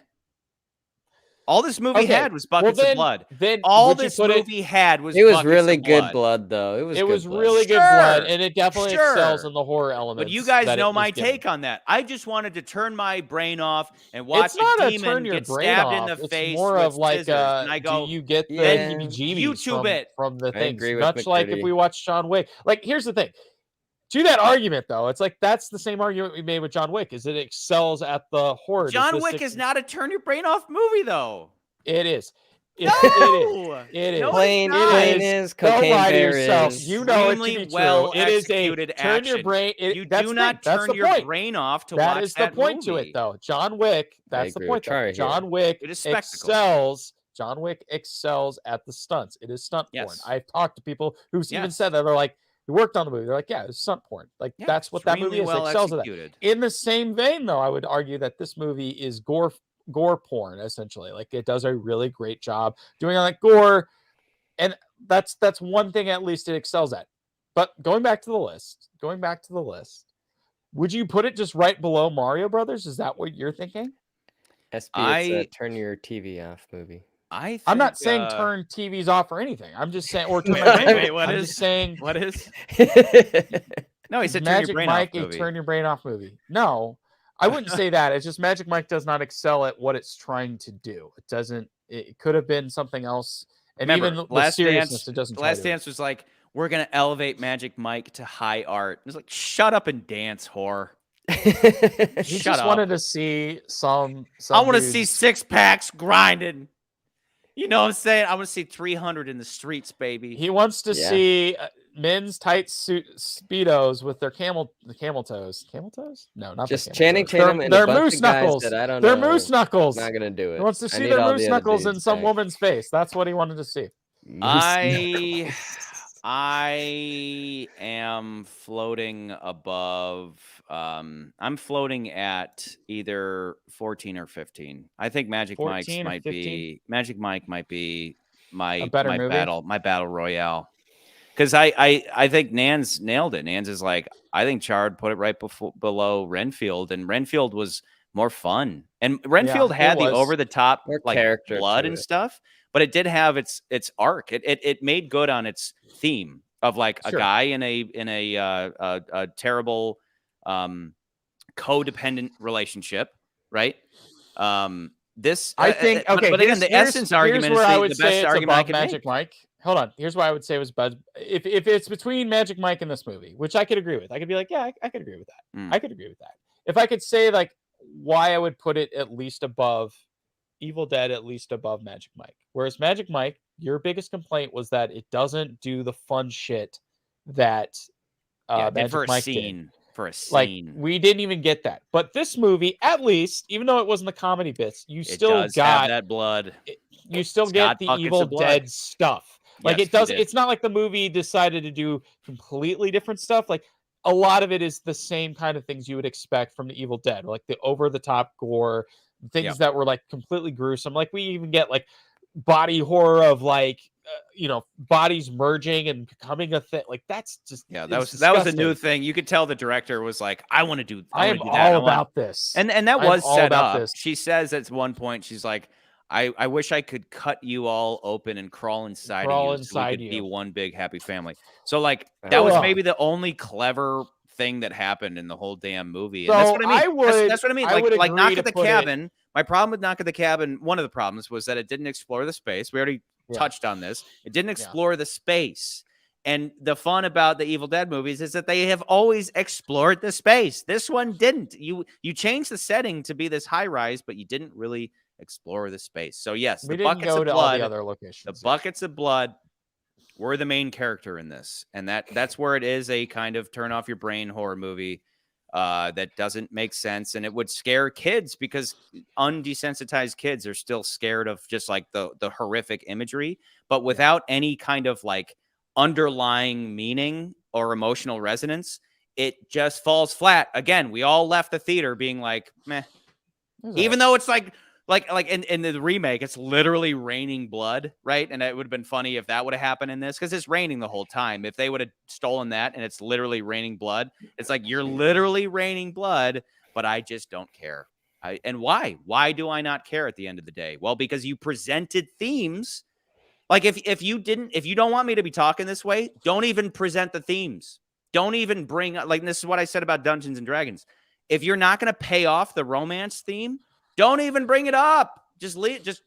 All this movie had was buckets of blood. All this movie had was buckets of blood. It was really good blood, though. It was really good blood, and it definitely excels in the horror elements. But you guys know my take on that. I just wanted to turn my brain off and watch a demon get stabbed in the face. It's more of like, and I go, do you get the heebie-jeebies from the things? Much like if we watch John Wick. Like, here's the thing. To that argument, though, it's like that's the same argument we made with John Wick, is it excels at the horror. John Wick is not a turn your brain off movie, though. It is. No! It is. No, Plain, it's not. plain is, Don't cocaine lie to bear yourself. is. You know it to Extremely be true. well It is a executed turn your action. brain. You That's do the not thing. That's turn the your point. brain off to That watch is the that point to it, movie. though. John Wick. That's the agree point, with though. Chari here. John Wick It is spectacle. excels. John Wick excels at the stunts. It is stunt porn. Yes. I've talked to people who've even Yes. said that. They're like, "You worked on the movie." They're like, "Yeah, it's stunt porn." Like Yeah, that's what that movie extremely is. well Excels at that. executed. In the same vein, though, I would argue that this movie is gore porn essentially. Like it does a really great job doing on like gore, and that's one thing at least it excels at. But going back to the list, would you put it just right below Mario Brothers? Is that what you're thinking? SB, it's a I turn your TV off movie. I think I'm not saying turn TVs off or anything. I'm just saying, or turn No, my brain wait, off. what I'm is just saying, what is? No, he said turn Magic your brain Mike off movie. turn your brain off movie. No, I wouldn't say that. It's just Magic Mike does not excel at what it's trying to do. It doesn't. It could have been something else. And Remember, even the Last seriousness, Dance. it doesn't. Try Last to. Dance was like, we're gonna elevate Magic Mike to high art. It's like, shut up and dance, whore. He Shut just up. wanted to see some I want to see dudes- 6-packs grinding. You know what I'm saying? I want to see 300 in the streets, baby. He wants to Yeah. see men's tight suit speedos with their camel toes. Camel toes? No, not Just the Channing camel toes. Tatum and They're a bunch moose of guys knuckles. that I don't They're know. moose knuckles. Not gonna do it. He wants to I see need their all moose the other knuckles in dudes some back. woman's face. That's what he wanted to see. Moose I knuckles. I am floating above. I'm floating at either 14 or 15. I think Magic 14 Mike's or might 15? be Magic Mike might be my better movie? battle royale. Because I think Nans nailed it. Nans is like, I think Chard put it right below Renfield, and Renfield was more fun. And Renfield had the was. over the top More like character blood to and it. stuff, but it did have its arc. It made good on its theme of like a Sure. guy in a terrible codependent relationship, right? This I think okay. but again, the essence argument is where I the would best say it's argument I above can Magic make. Mike. Hold on. Here's why I would say it was Buzz. If it's between Magic Mike and this movie, which I could agree with, I could be like, yeah, I could agree with that. Mm. I could agree with that. If I could say like why I would put it at least above Evil Dead, at least above Magic Mike. Whereas Magic Mike, your biggest complaint was that it doesn't do the fun shit that Magic for a Mike scene. did. For a scene. Like we didn't even get that. But this movie, at least, even though it wasn't the comedy bits, you It still does got have that blood. you still It's get got the buckets Evil of blood. Dead stuff. Like Yes, it does. it did. It's not like the movie decided to do completely different stuff. Like a lot of it is the same kind of things you would expect from the Evil Dead, like the over the top gore, things Yep. that were like completely gruesome. Like we even get like body horror of like bodies merging and becoming a thing. Like that's just That was disgusting. a new thing. You could tell the director was like, I want to do. I am wanna do that. all about this. And that I'm was all set about up. this. She says at one point, she's like, I wish I could cut you all open and crawl inside Crawl of you so we inside could you. be one big happy family. So like that was Ugh. maybe the only clever thing that happened in the whole damn movie. And So that's what I mean. I would- that's what I mean. I would Like agree Knock to at the put it- Cabin. My problem with Knock at the Cabin, one of the problems was that it didn't explore the space. We already Yeah. touched on this. It didn't explore the space. And the fun about the Evil Dead movies is that they have always explored the space. This one didn't. You changed the setting to be this high rise, but you didn't really explore the space. So yes, We the didn't buckets go of to all blood, the other locations. the buckets of blood were the main character in this, and that's where it is a kind of turn off your brain horror movie that doesn't make sense, and it would scare kids because undesensitized kids are still scared of just like the horrific imagery, but without any kind of like underlying meaning or emotional resonance. It just falls flat. Again, we all left the theater being like, meh. Even though it's like in the remake, it's literally raining blood, right? And it would have been funny if that would have happened in this because it's raining the whole time. If they would have stolen that and it's literally raining blood, it's like you're literally raining blood, but I just don't care. And why? Why do I not care at the end of the day? Well, because you presented themes. Like if you don't want me to be talking this way, don't even present the themes. Don't even bring like this is what I said about Dungeons and Dragons. If you're not going to pay off the romance theme, don't even bring it up. Just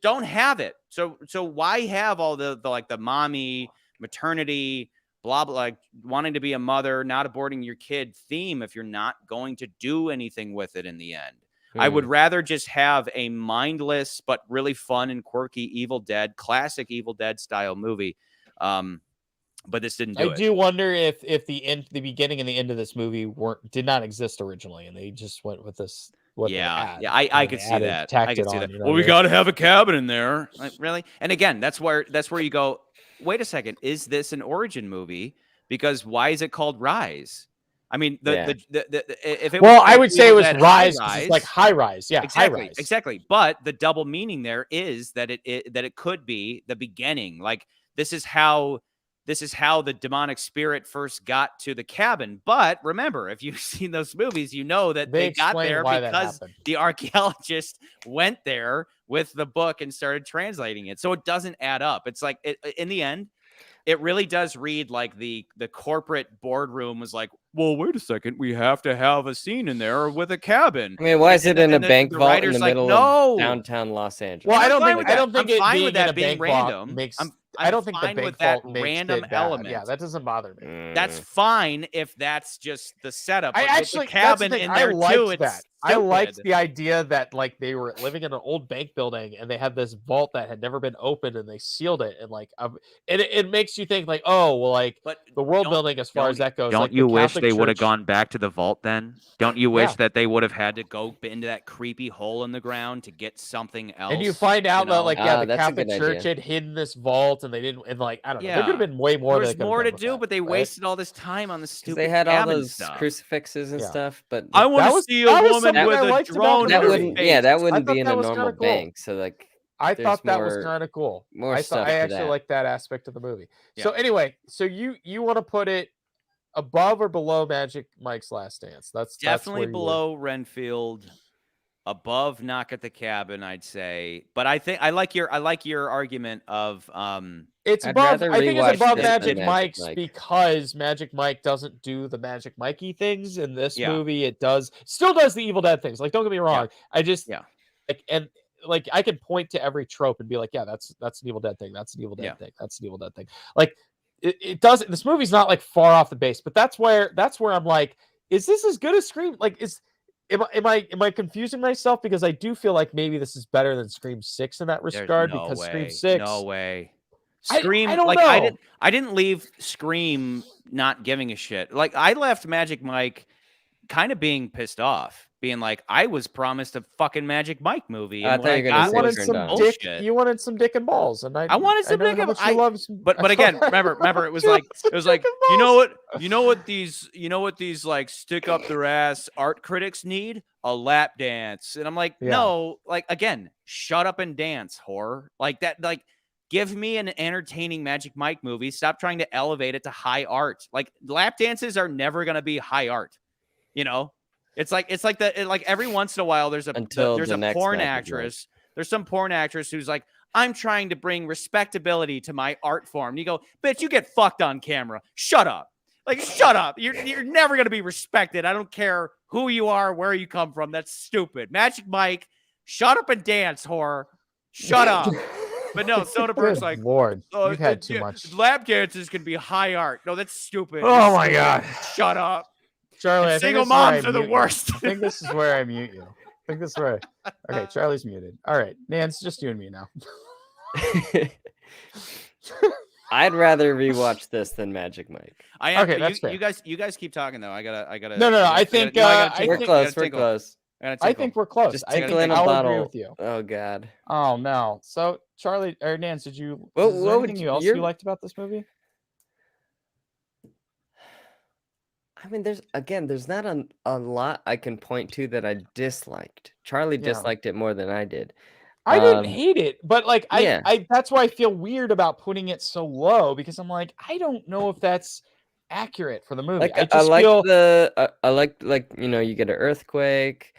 don't have it. So why have all the like the mommy maternity blah blah like wanting to be a mother, not aborting your kid theme if you're not going to do anything with it in the end? I would rather just have a mindless but really fun and quirky classic Evil Dead style movie. But this didn't do it. I do wonder if the beginning and the end of this movie did not exist originally, and they just went with this. I could see that. I could see that. Well, we got got to have a cabin in there. Like, really? And again, that's where you go. Wait a second. Is this an origin movie? Because why is it called Rise? I mean, if it was I would say it was Rise. It's like high rise. Yeah, exactly, high rise. exactly. But the double meaning there is that it could be the beginning. Like this is how the demonic spirit first got to the cabin. But remember, if you've seen those movies, you know that they got there because the archaeologist went there with the book and started translating it. So it doesn't add up. It's like in the end, it really does read like the corporate boardroom was like, well, wait a second, we have to have a scene in there with a cabin. I mean, why is it in a bank vault in the middle of downtown Los Angeles? Well, I don't think I'm fine with that being random. I don't think the bank vault makes random element. Yeah, that doesn't bother me. That's fine if that's just the setup. I actually, the cabin in there too. I liked the idea that like they were living in an old bank building and they had this vault that had never been opened and they sealed it and like it makes you think like, oh well, like the world building as far as that goes. Don't you wish they would have gone back to the vault then? Don't you wish that they would have had to go into that creepy hole in the ground to get something else? And you find out that like the Catholic Church had hidden this vault and they didn't, and like I don't know, there could have been way more. There's more to do, but they wasted all this time on the stupid. They had all those stuff. Crucifixes and stuff, but I want to see a woman with a drone. That wouldn't be in a normal bank. So like, I thought that was kind of cool. More stuff. I actually like that aspect of the movie. So anyway, so you want to put it above or below Magic Mike's Last Dance? That's definitely below Renfield. Above Knock at the Cabin, I'd say, but I think I like your argument of it's above. I think it's above Magic Mike's because Magic Mike doesn't do the Magic Mikey things in this movie. It still does the Evil Dead things. Like, don't get me wrong. I just like I can point to every trope and be like, yeah, that's an Evil Dead thing. That's an Evil Dead thing. That's an Evil Dead thing. Like it does. This movie's not like far off the base, but that's where I'm like, is this as good as Scream? Like Am I confusing myself? Because I do feel like maybe this is better than Scream 6 in that regard. Scream 6, no way. Scream, I don't know. I didn't leave Scream not giving a shit. Like I left Magic Mike kind of being pissed off, being like, I was promised a fucking Magic Mike movie. I thought you wanted some dick. You wanted some dick and balls, and I wanted some dick and balls. But again, remember, it was like you know what these like stick up their ass art critics need? A lap dance. And I'm like, no, like again, shut up and dance, whore. Like that, like give me an entertaining Magic Mike movie. Stop trying to elevate it to high art. Like lap dances are never gonna be high art. You know, it's like every once in a while there's a porn actress. There's some porn actress who's like, I'm trying to bring respectability to my art form. And you go, bitch, you get fucked on camera. Shut up. Like, shut up. You're never going to be respected. I don't care who you are, where you come from. That's stupid. Magic Mike, shut up and dance, whore. Shut up. But no, Soderbergh's like, Lord, you've had too much. Lap dances can be high art. No, that's stupid. Oh my God. Shut up. Charlie, single moms are the worst. I think this is where I mute you. I think this is where. Okay, Charlie's muted. All right, Nance, just you and me now. I'd rather rewatch this than Magic Mike. Okay, that's fair. You guys keep talking though. I gotta. No. I think we're close. We're close. I think we're close. Just tinkle in a bottle. Agree with you. Oh God. Oh no. So Charlie or Nance, did you? Is there anything else you liked about this movie? I mean, there's not a lot I can point to that I disliked. Charlie disliked it more than I did. I didn't hate it, but like I that's why I feel weird about putting it so low because I'm like, I don't know if that's accurate for the movie. Like, I like you get an earthquake,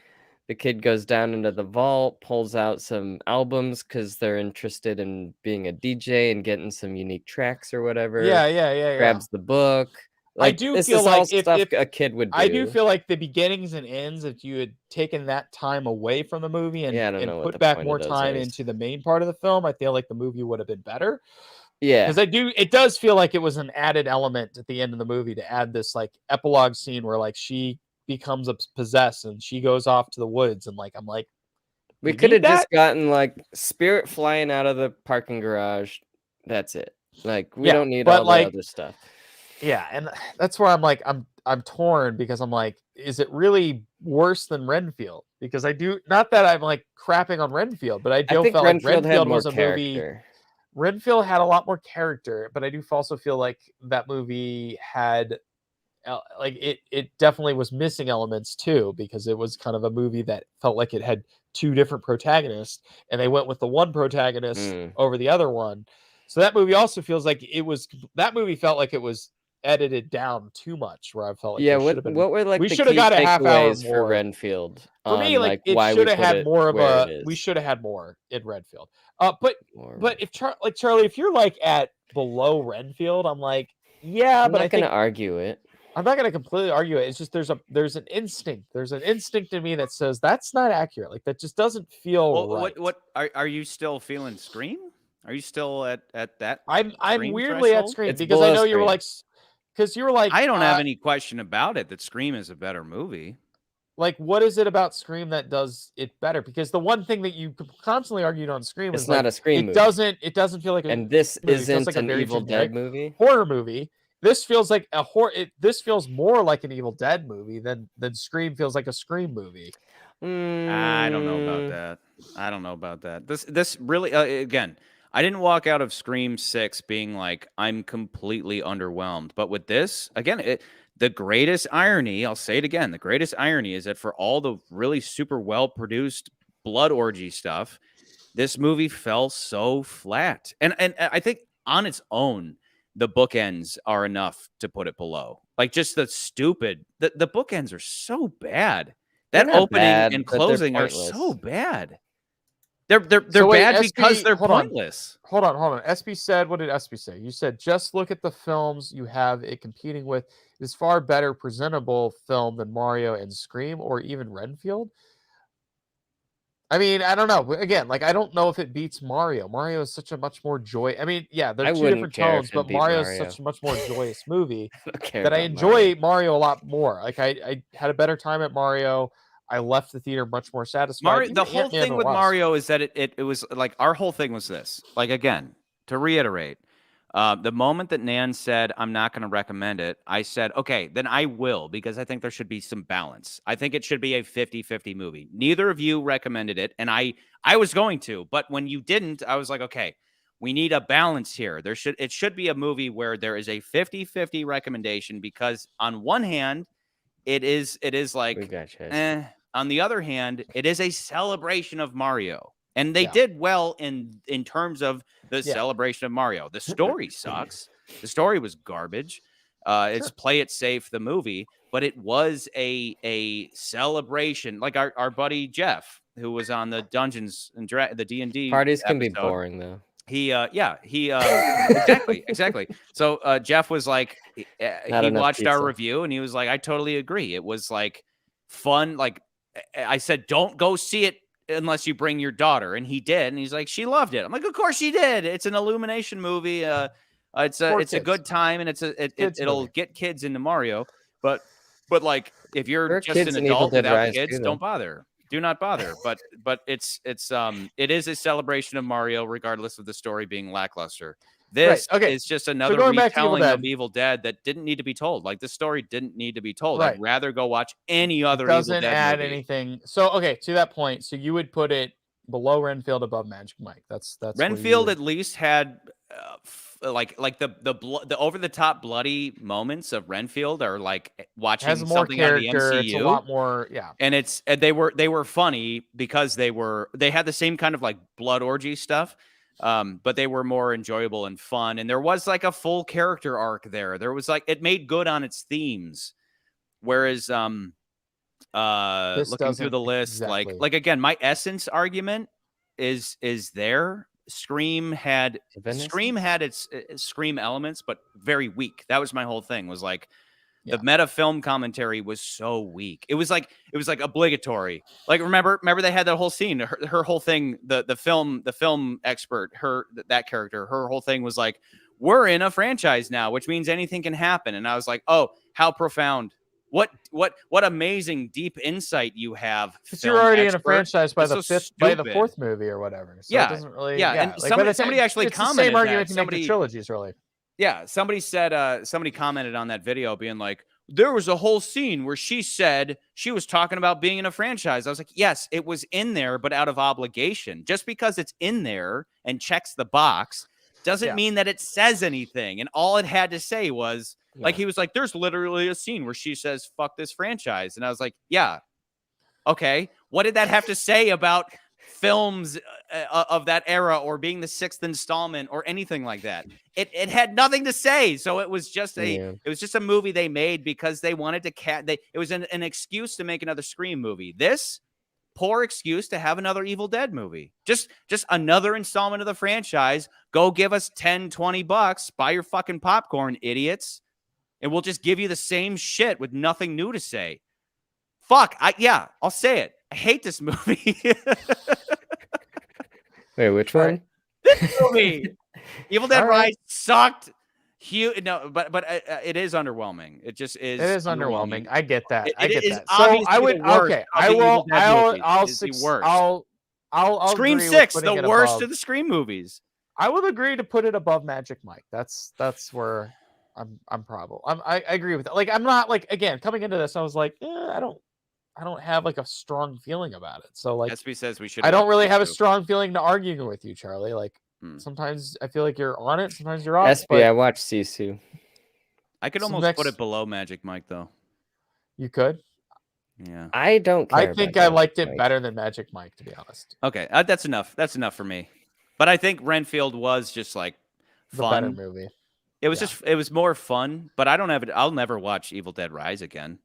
the kid goes down into the vault, pulls out some albums because they're interested in being a DJ and getting some unique tracks or whatever. Yeah. Grabs the book. Like, I do feel like if a kid would do. I do feel like the beginnings and ends, if you had taken that time away from the movie and put back more time into the main part of the film, I feel like the movie would have been better. Yeah, because it does feel like it was an added element at the end of the movie to add this like epilogue scene where like she becomes possessed and she goes off to the woods, and like I'm like, We you could have need just that? gotten like Spirit flying out of the parking garage. That's it. Like we Yeah, don't need but all the like other stuff. yeah, and that's where I'm like I'm torn because I'm like, is it really worse than Renfield? Because I do not that I'm like crapping on Renfield, but I I do think felt like Renfield had Renfield more was a movie. character. Renfield had a lot more character, but I do also feel like that movie had like it definitely was missing elements too, because it was kind of a movie that felt like it had two different protagonists and they went with the one protagonist Mm. over the other one. So that movie also feels like that movie felt like it was edited down too much, where I felt like Yeah, there should have been what were like we the should have key got a half hour takeaways for more. Renfield For me, on like like it why we should have put had it more of where it a is? we should have had more in Redfield. But More. if Charlie, if you're like at below Renfield, I'm like, yeah, I'm but I not gonna think argue it. I'm not going to completely argue it. It's just there's an instinct. There's an instinct in me that says that's not accurate. Like that just doesn't feel Well, right. what are you still feeling Scream? Are you still at that I'm Scream weirdly at threshold? Scream It's because I below know you were Scream. like, because you were like, I don't have any question about it that Scream is a better movie. like what is it about Scream that does it better? Because the one thing that you constantly argued on Scream It's is not like a Scream movie. it doesn't feel like a And this movie. It feels isn't like a an very Evil generic Dead movie. horror movie. This feels like a horror. This feels more like an Evil Dead movie than Scream feels like a Scream movie. I don't know about Mm, that. I don't know about that. This really again, I didn't walk out of Scream 6 being like I'm completely underwhelmed. But with this, again, the greatest irony, I'll say it again, the greatest irony is that for all the really super well produced blood orgy stuff, this movie fell so flat. And I think on its own, the bookends are enough to put it below. Like just the bookends are so bad. they're That not opening bad, and but they're closing are so pointless. bad. They're So wait, bad because SB, they're hold on. pointless. Hold on. SB said, what did SB say? You said, just look at the films you have it competing with. It is far better presentable film than Mario and Scream or even Renfield. I mean, I don't know. Again, like I don't know if it beats Mario. Mario is such a much more joy. I mean, yeah, they're I two wouldn't different care tones, if it but beat Mario is Mario. such a much more joyous movie I don't care that I about Mario. enjoy Mario a lot more. Like I had a better time at Mario. I left the theater much more satisfied. Mario, Even the whole Ant-Man thing and with Wasp. Mario is that it was like our whole thing was this. Like again, to reiterate, the moment that Nan said, I'm not going to recommend it, I said, okay, then I will, because I think there should be some balance. I think it should be a 50-50 movie. Neither of you recommended it, and I was going to, but when you didn't, I was like, okay, we need a balance here. It should be a movie where there is a 50-50 recommendation, because on one hand, it is We like, got Chaz. on the other hand, it is a celebration of Mario. And they Yeah. did well in terms of the celebration of Mario. The story sucks. The story was garbage. It's Play It Safe, the movie, but it was a celebration. Like our buddy Jeff, who was on the Dungeons and the D&D Parties can be episode, boring though. he exactly. So Jeff was like, Not he enough watched our pizza. review and he was like, I totally agree. It was like fun. Like I said, don't go see it unless you bring your daughter, and he did, and he's like, she loved it. I'm like, of course she did. It's an Illumination movie. It's a good time, and it'll movie. get kids into Mario. But like if There you're are just kids an in Evil adult Dead without Rise kids, too, don't though. bother. Do not bother. But it is a celebration of Mario, regardless of the story being lackluster. This Right, okay. is just another going back to Evil retelling of Dead. Evil Dead that didn't need to be told. Like this story didn't need to be told. Right. I'd rather go watch any other Evil Doesn't Dead add movie. anything. So okay, to that point, so you would put it below Renfield, above Magic Mike. That's Renfield at least had like the over the top bloody moments of Renfield are like watching has more something out of the character. It's a MCU. lot more, yeah. And they were funny because they had the same kind of like blood orgy stuff, but they were more enjoyable and fun. And there was like a full character arc there. There was like it made good on its themes, whereas looking through the list, exactly. like again, my essence argument is there. Scream had its Scream elements, but very weak. That was my whole thing. Was like. The meta film commentary was so weak. It was like obligatory. Like remember they had that whole scene. Her whole thing, the film expert, that character, her whole thing was like, we're in a franchise now, which means anything can happen. And I was like, oh, how profound. What amazing deep insight you have. Because you're film already in a expert. franchise by It's the so by the stupid. fourth movie or whatever. So Yeah, it doesn't really. yeah, Yeah, and like by the somebody time, actually it's the commented same argument that to make the trilogies, really. Yeah, somebody said somebody commented on that video being like, there was a whole scene where she said she was talking about being in a franchise. I was like, yes, it was in there, but out of obligation. Just because it's in there and checks the box doesn't mean that it says anything. And all it had to say was, like, he was like, there's literally a scene where she says, fuck this franchise. And I was like, yeah, okay. What did that have to say about films of that era or being the 6th installment or anything like that? It had nothing to say. So it was just it was just a movie they made because they wanted to it was an excuse to make another Scream movie. This poor excuse to have another Evil Dead movie. Just another installment of the franchise. Go give us 10, 20 bucks, buy your fucking popcorn, idiots, and we'll just give you the same shit with nothing new to say. Fuck, I'll say it. I hate this movie. Wait, which one? This movie. Evil Dead Rise sucked. No, but it is underwhelming. It just is. It is underwhelming. I get that. It is that. So obviously I would. the worst Okay, of I the will. Evil Dead movies. I'll. It is the worst. I'll Scream agree 6, with the putting it worst above. of the Scream movies. I will agree to put it above Magic Mike. That's where I'm probably. I agree with that. Like, I'm not like, again, coming into this, I was like, I don't have like a strong feeling about it. So like, SB says we should. I don't really have a strong feeling to arguing with you, Charlie. Like, sometimes I feel like you're on it, sometimes you're off. SB, I watched Sisu. I could almost put it below Magic Mike, though. You could. Yeah. I don't care. I think I liked it better than Magic Mike, to be honest. Okay, that's enough. That's enough for me. But I think Renfield was just like fun. The better movie. It was it was more fun. But I don't have it. I'll never watch Evil Dead Rise again.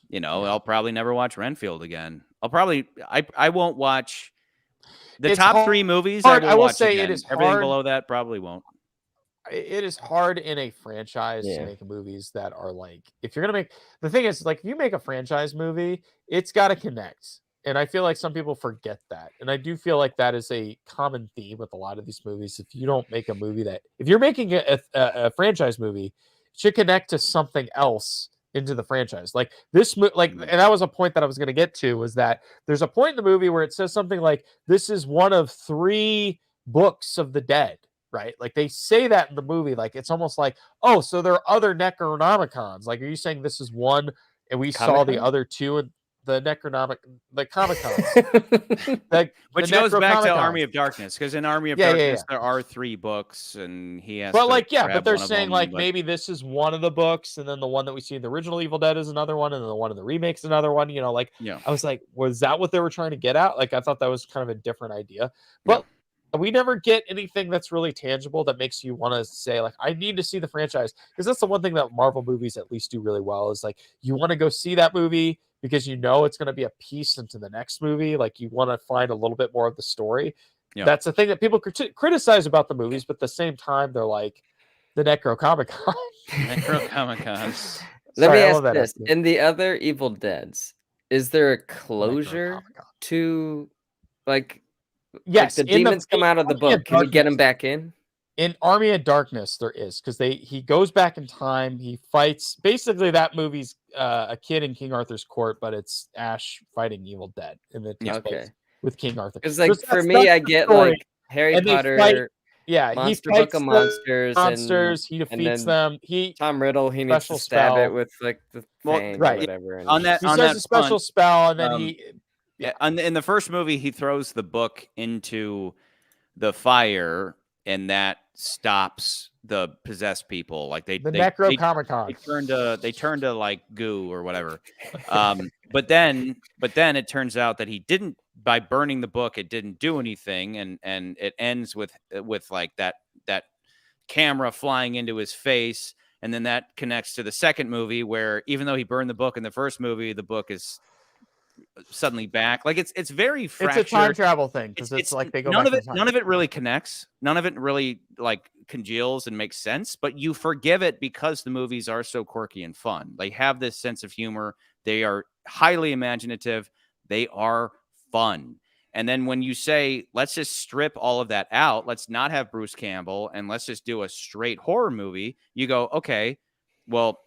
You know, I'll probably never watch Renfield again. I won't watch the top 3 movies. I will say again. It is everything below that probably won't. It is hard in a franchise to make movies that are like, if you're gonna make, the thing is, like, if you make a franchise movie, it's got to connect, and I feel like some people forget that, and I do feel like that is a common theme with a lot of these movies. If you don't make a movie that, if you're making a franchise movie, it should connect to something else into the franchise. Like this, like, and that was a point that I was going to get to, was that there's a point in the movie where it says something like, this is one of 3 books of the dead. Right, like they say that in the movie, like it's almost like, oh, so there are other Necronomicons. Like, are you saying this is one, and we saw the other 2 in the Comicons? Which goes back to Army of Darkness, because in Army of Darkness there are 3 books, and he has. But like, but they're saying like maybe this is one of the books, and then the one that we see in the original Evil Dead is another one, and then the one in the remake is another one. You know, like I was like, was that what they were trying to get at? Like, I thought that was kind of a different idea, but. We never get anything that's really tangible that makes you want to say, like, I need to see the franchise. Because that's the one thing that Marvel movies at least do really well, is like, you want to go see that movie because you know it's going to be a piece into the next movie. Like, you want to find a little bit more of the story. Yeah. That's the thing that people criticize about the movies, but at the same time, they're like, the Necronomicon. Necronomicons. Let me ask this. In the other Evil Deads, is there a closure to, like... Yes, like the demons come out of the book. Can we get them back in? In Army of Darkness, there is, because he goes back in time. He fights. Basically, that movie's a kid in King Arthur's court, but it's Ash fighting Evil Dead, and it takes place with King Arthur. Because like for me, I get like Harry Potter. Monster Book of Monsters. He defeats them. Tom Riddle. He needs to stab it with like the fang or whatever. And he says a special spell, and then he. Yeah, in the first movie, he throws the book into the fire, and that stops the possessed people. Like the Necronomicon. They turn to like goo or whatever. But then it turns out that he didn't. By burning the book, it didn't do anything, and it ends with like that camera flying into his face, and then that connects to the second movie, where even though he burned the book in the first movie, the book is suddenly back. Like it's very fractured. It's a time travel thing, because it's like they go none of it really connects. None of it really like congeals and makes sense, but you forgive it because the movies are so quirky and fun. They have this sense of humor. They are highly imaginative. They are fun. And then when you say, let's just strip all of that out, let's not have Bruce Campbell, and let's just do a straight horror movie, you go, okay, well,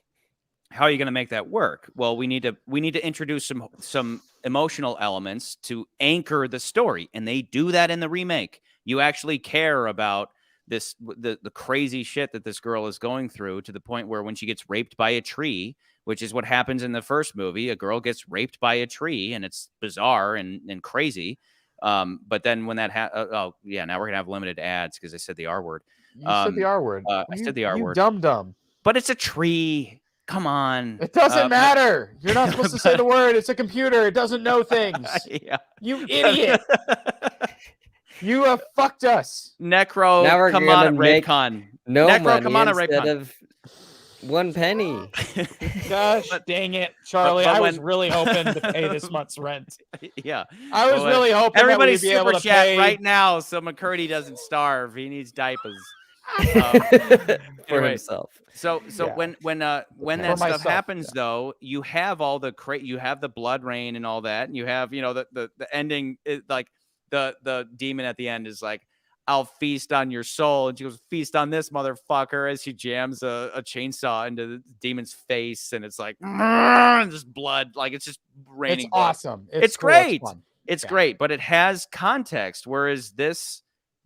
how are you going to make that work? Well, we need to introduce some emotional elements to anchor the story, and they do that in the remake. You actually care about the crazy shit that this girl is going through, to the point where when she gets raped by a tree, which is what happens in the first movie, a girl gets raped by a tree, and it's bizarre and crazy. But then when that now we're gonna have limited ads because I said the R word. You said the R word. I said the R word. You dumb. But it's a tree. Come on. It doesn't matter. You're not supposed to say the word. It's a computer. It doesn't know things. Yeah. You idiot. You have fucked us. Necro, Now we're come on, gonna make Raycon. No Necro, money come on, instead Raycon. of 1 penny. Gosh, dang it, Charlie. but I was when- really hoping to pay this month's rent. Yeah. I was really hoping Everybody that we'd be able super to chat pay right now so McCurdy doesn't starve. He needs diapers. For Anyway, himself. So Yeah. when that For stuff myself, happens, yeah. though, you have all the you have the blood rain and all that, and you have the ending, like the demon at the end is like, I'll feast on your soul, and she goes, feast on this motherfucker, as she jams a chainsaw into the demon's face, and it's like and just blood, like it's just raining. It's blood. awesome. It's cool. great. It's fun. It's Yeah. great, but it has context, whereas this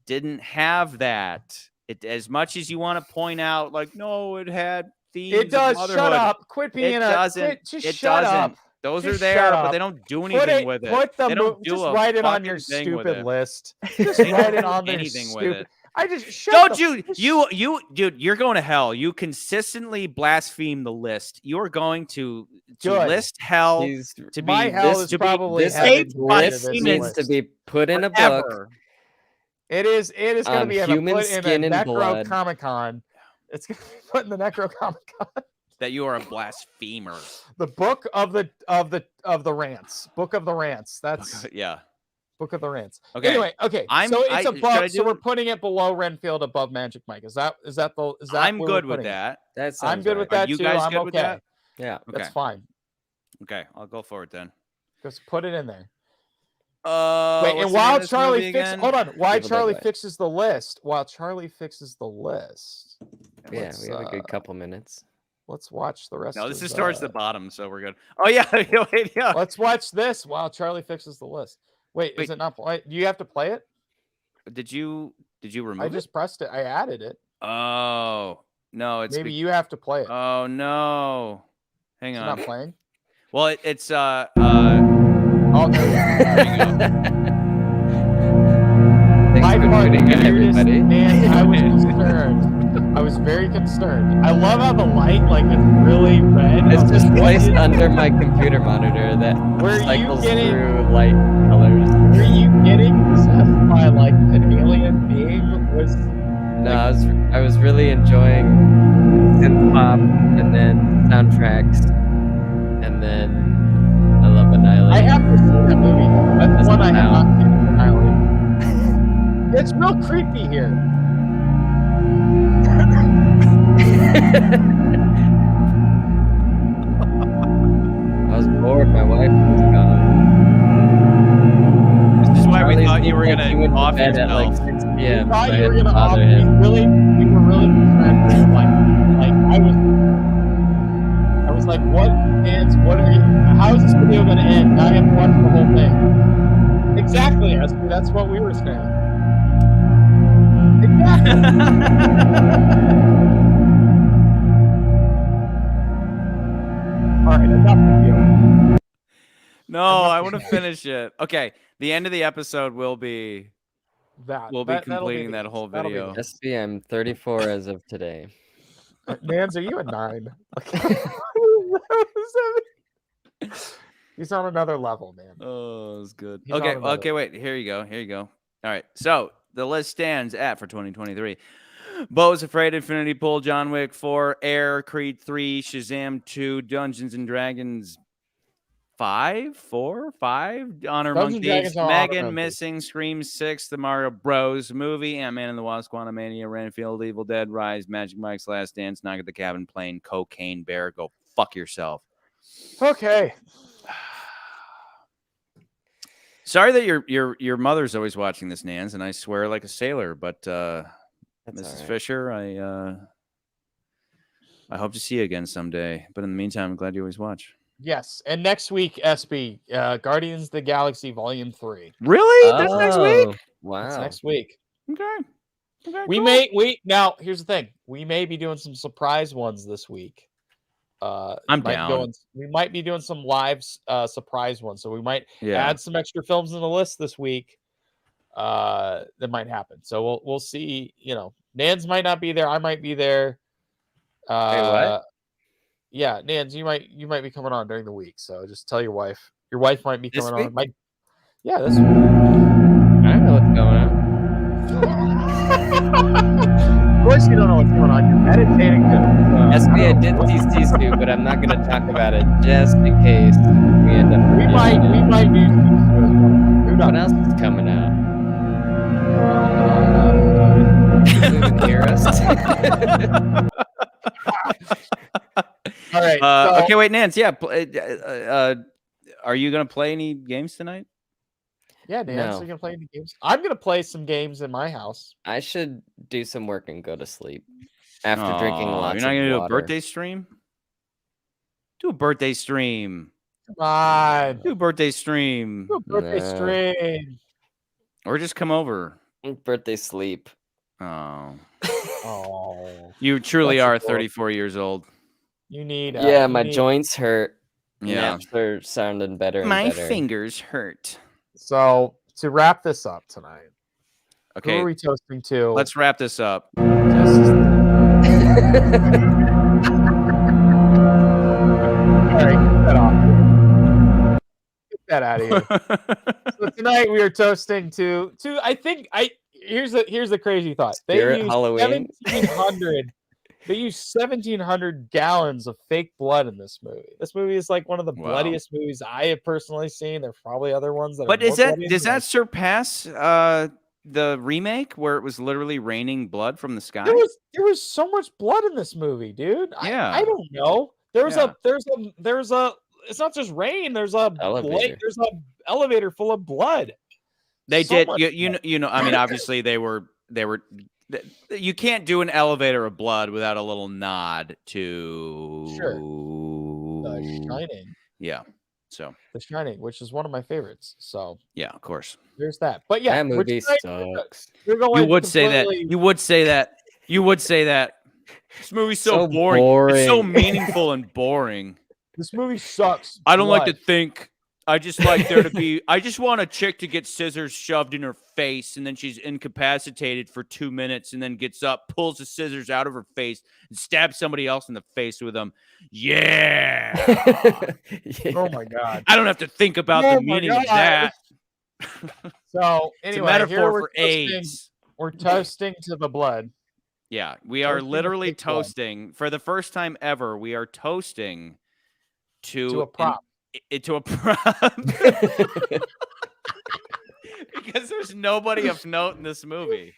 didn't have that. It, as much as you want to point out, like, no, it had themes. It does. Of Shut motherhood. up. Quit being It a. doesn't. Quit, just It shut doesn't. up. Those Just are there, shut but up. they don't do anything with it. Put They don't do just a write it on your fucking thing with stupid it. list. Just They write don't it do on there. anything with Stupid. it. I just shut Don't the- you, dude, you're going to hell. You consistently blaspheme the list. You're going to Good. list hell He's- to My be hell this is to probably be heaven saved going by to this demons needs to be put in a book. forever. It is going to on be human put in skin a and Necro blood. Comic Con. It's going to be put in the Necro Comic Con. That you are a blasphemer. The book of the rants. Book of the rants. That's Yeah. Book of the rants. Okay. Anyway, okay. I'm- so it's should I above. So do- we're putting it below Renfield, above Magic Mike. Is that I'm where good we're with putting it? that. That I'm sounds good right. with Are that you too. guys I'm good okay. with that? Yeah. Okay. That's fine. Okay, I'll go for it then. Just put it in there. Wait, What's and the name while of this Charlie movie fixes, again? hold on. While Evil Dead Charlie Way. fixes the list, Yeah, let's, we have a good couple minutes. let's watch the rest. No, this of, is towards the bottom, so we're good. Oh yeah, wait, yeah. Let's watch this while Charlie fixes the list. Wait, is Wait. it not play? Do you have to play it? Did you remove I just pressed it. I added it. it? Oh no, it's Maybe you have to play it. Oh no, hang It's on. not playing. Well, it's Oh, there we go. Thanks My for part, tuning in, weirdest, everybody. man, I was concerned. I was very concerned. I love how the light, like, it's really red. I It's was just like, what placed is- under my computer monitor that Were you cycles getting- through light colors. Were you getting possessed by, like, an alien being? No, I was really enjoying synth pop and then soundtracks, and then I love I Annihilation. have to see that movie. That's Just one I have now. not seen. Annihilation. It's real creepy here. I was bored. My wife was gone. this is why we Charlie thought you seemed were like gonna he went to off bed at like yourself. 6 We p.m. thought so I you were didn't gonna off bother me. him. We were really concerned for you. Like I was like, what is? What are you? How is this video gonna end? Now I have to watch the whole thing. Exactly, Esther. That's what we were saying. Exactly. All right, enough of you. No, I want to finish it. Okay, the end of the episode will be we'll be completing that whole video. SB. SB, I'm 34 as of today. Nans, are you a 9? He's on another level, man. Oh, it's good. He's Okay, on another- okay, wait. Here you go. Here you go. All right. So the list stands at for 2023. Beau Is Afraid, Infinity Pool, John Wick 4, Air, Creed 3, Shazam 2, Dungeons and Dragons 5, 4, 5, Honor Among Dungeons and Thieves, Dragons are Honor Megan Among Missing, Scream 6, The Mario Bros. Movie, Ant-Man and the Wasp, Quantumania, Renfield, Evil Dead, Rise, Magic Mike's Last Dance, Knock at the Cabin, Plane, Cocaine Bear. Go fuck yourself. Okay. Sorry that your mother's always watching this, Nans, and I swear like a sailor, but That's Mrs. all right. Fisher, I hope to see you again someday. But in the meantime, I'm glad you always watch. Yes, and next week, SB, Guardians of the Galaxy Volume 3. Really? That's next week? That's Wow. next week. Okay. Now here's the thing. We may be doing some surprise ones this week. I'm down. We might be doing some live surprise ones. So we might Yeah. add some extra films in the list this week. That might happen. So we'll see. You know, Nans might not be there. I might be there. Wait, what? Yeah, Nans, you might be coming on during the week. So just tell your wife. Your wife might be This coming on. week? Yeah, this I don't know what's going on. Of course you don't know what's going on. You're meditating. SB, I did tease Sisu, but I'm not going to talk about it just in case we end up. We might do Sisu as well. Who knows? What else is coming out? Can you even hear us? All right. Okay, wait, Nance. Yeah. Are you going to play any games tonight? Yeah, Nance, No. you're gonna play any games? I'm gonna play some games in my house. I should do some work and go to sleep after drinking lots of You're not going to do water. a birthday stream? Do a birthday stream. Come on. Do a birthday stream. Do a birthday No. stream. Or just come over. Birthday sleep. Oh. Oh, You truly That's are adorable. 34 years old. you need. Yeah, you my need- joints hurt. Yeah. Naps are sounding better and My better. fingers hurt. So to wrap this up tonight, who Okay, are we toasting to? let's wrap this up. Just... All right, get that off. Get that out of here. So tonight we are toasting to here's the crazy thought. Spirit Halloween. 1,700 gallons of fake blood in this movie. This movie is like one of the Wow. bloodiest movies I have personally seen. There's probably other ones that But are more is that bloody does than that surpass the remake where it was literally raining blood from the sky? there was so much blood in this movie, dude. Yeah. I don't know. There's Yeah. a it's not just rain, there's a Elevator. there's a elevator full of blood. They So did. much You know. I mean, obviously they were. You can't do an elevator of blood without a little nod to The Shining. Yeah. So The Shining, which is one of my favorites. So yeah, of course. there's that. But yeah, That movie tonight, sucks. we're going You would say that. completely- You would say that. You would say that. This movie's so So boring. It's so boring. meaningful and boring. This movie sucks. I don't like to blood. think. I just like there to be. I just want a chick to get scissors shoved in her face, and then she's incapacitated for 2 minutes, and then gets up, pulls the scissors out of her face, and stabs somebody else in the face with them. Yeah. Yeah. Oh my god. I don't have to think about Oh the my meaning of God. that. So It's anyway, a here metaphor we're for toasting- AIDS. We're toasting to the blood. Yeah, we are Toasting the literally fake blood. toasting for the first time ever. We are toasting To a prop. to a prop. Because there's nobody of note in this movie.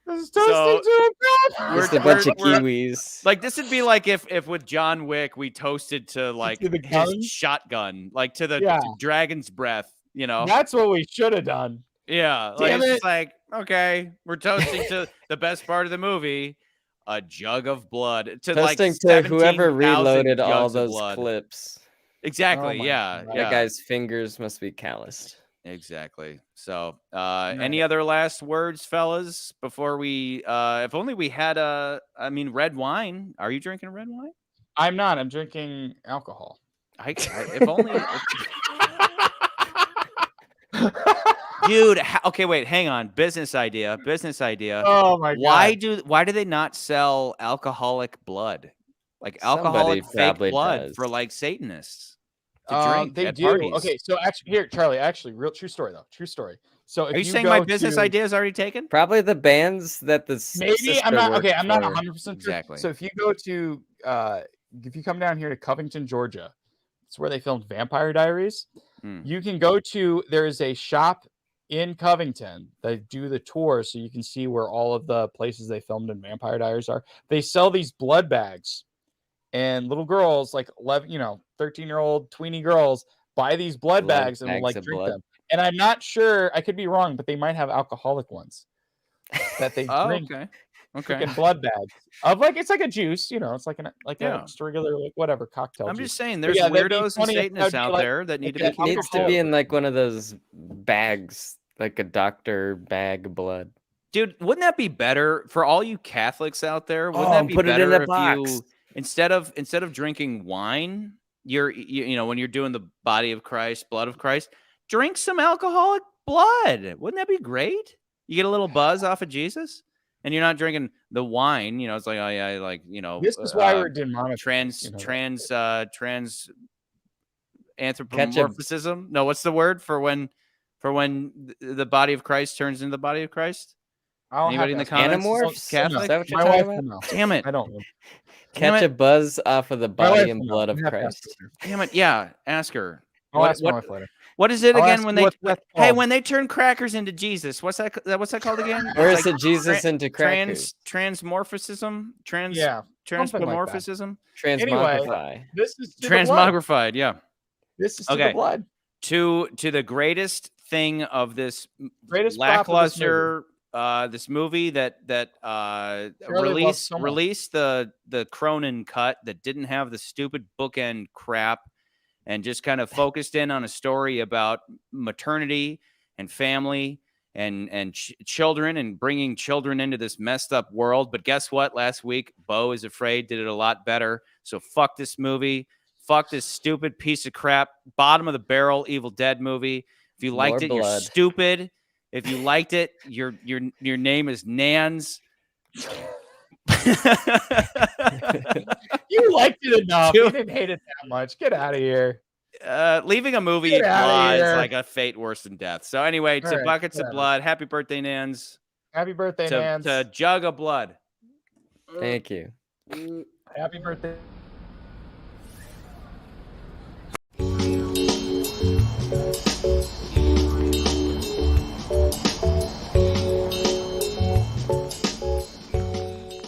This is toasting So- to a prop. Just a bunch of we're- Kiwis. Like this would be like if with John Wick we toasted to like To the his gun? shotgun, like to the Yeah. to dragon's breath, you know? That's what we should have done. Yeah, like Damn it's it. just like okay, we're toasting to the best part of the movie, a jug of blood. To like Toasting to whoever 17,000 reloaded all jugs of those blood. clips. Exactly. Oh my yeah. God. Yeah. That guy's fingers must be calloused. Exactly. So, any other last words, fellas? Before we, if only we had red wine. Are you drinking red wine? I'm not. I'm drinking alcohol. If only. Dude, okay, wait, hang on. Business idea. Oh my god. Why do they not sell alcoholic blood? Like alcoholic Somebody fake probably blood does. for like Satanists to drink They at do. parties. Okay, so actually, here, Charlie. Actually, real true story though. True story. So if Are you saying my business to, idea is already taken? Probably the bands that the Maybe I'm not. Okay, I'm not 100%. 100 percent sure. Exactly. So if you go to, if you come down here to Covington, Georgia, it's where they filmed Vampire Diaries. Hmm. You can go to. There is a shop in Covington that do the tour, so you can see where all of the places they filmed in Vampire Diaries are. They sell these blood bags, and little girls, like 11, 13-year-old tweeny girls, buy these blood bags and will bags like of drink blood. them. And I'm not sure. I could be wrong, but they might have alcoholic ones that they Oh, drink. okay. Okay. freaking blood bags of like it's like a juice, it's like Yeah. a just regular like whatever cocktail I'm juice. just saying, But there's yeah, that'd be weirdos and funny if that Satanists would be out like there that need to that be It needs kept to off. be in like one of those bags, like a doctor bag of blood. Dude, wouldn't that be better for all you Catholics out there? Wouldn't Oh, that be put it in better a if box. you instead of drinking wine, when you're doing the body of Christ, blood of Christ, drink some alcoholic blood. Wouldn't that be great? You get a little buzz off of Jesus, and you're not drinking the wine. It's like, oh yeah, like This is why we're demonizing. trans anthropomorphism. No, what's the word for when the body of Christ turns into the body of Christ? Anybody in the comments? Animorphs? Catholic? Is that what you're My talking wife about? will know. Damn it. I don't know. Catch a buzz off of the My body wife and will know. blood of You have to ask Christ. her. Damn it. Yeah. Ask her. I'll ask my wife later. What is it I'll again ask when you they what that's hey, called. when they turn crackers into Jesus? What's that called again? Or It's is it Jesus into crackers? transmorphism? Yeah, something like that. Transmorphism? Transmogrify. This is to the blood. Transmogrified, yeah. This is to Okay. the blood. To the greatest thing of this Greatest prop of this movie. lackluster this movie that Shirley loves so much. released the Cronin cut that didn't have the stupid bookend crap and just kind of focused in on a story about maternity and family and children and bringing children into this messed up world. But guess what? Last week, Beau Is Afraid did it a lot better. So fuck this movie. Fuck this stupid piece of crap, bottom of the barrel Evil Dead movie. If you liked it, you're stupid. If you liked it, your name is Nans. You liked it enough. You didn't hate it that much. Get out of here. Leaving a movie blah is like a fate worse than death. So anyway, to buckets of blood. Happy birthday, Nans. Happy birthday, Nans. To jug of blood. Thank you. Happy birthday.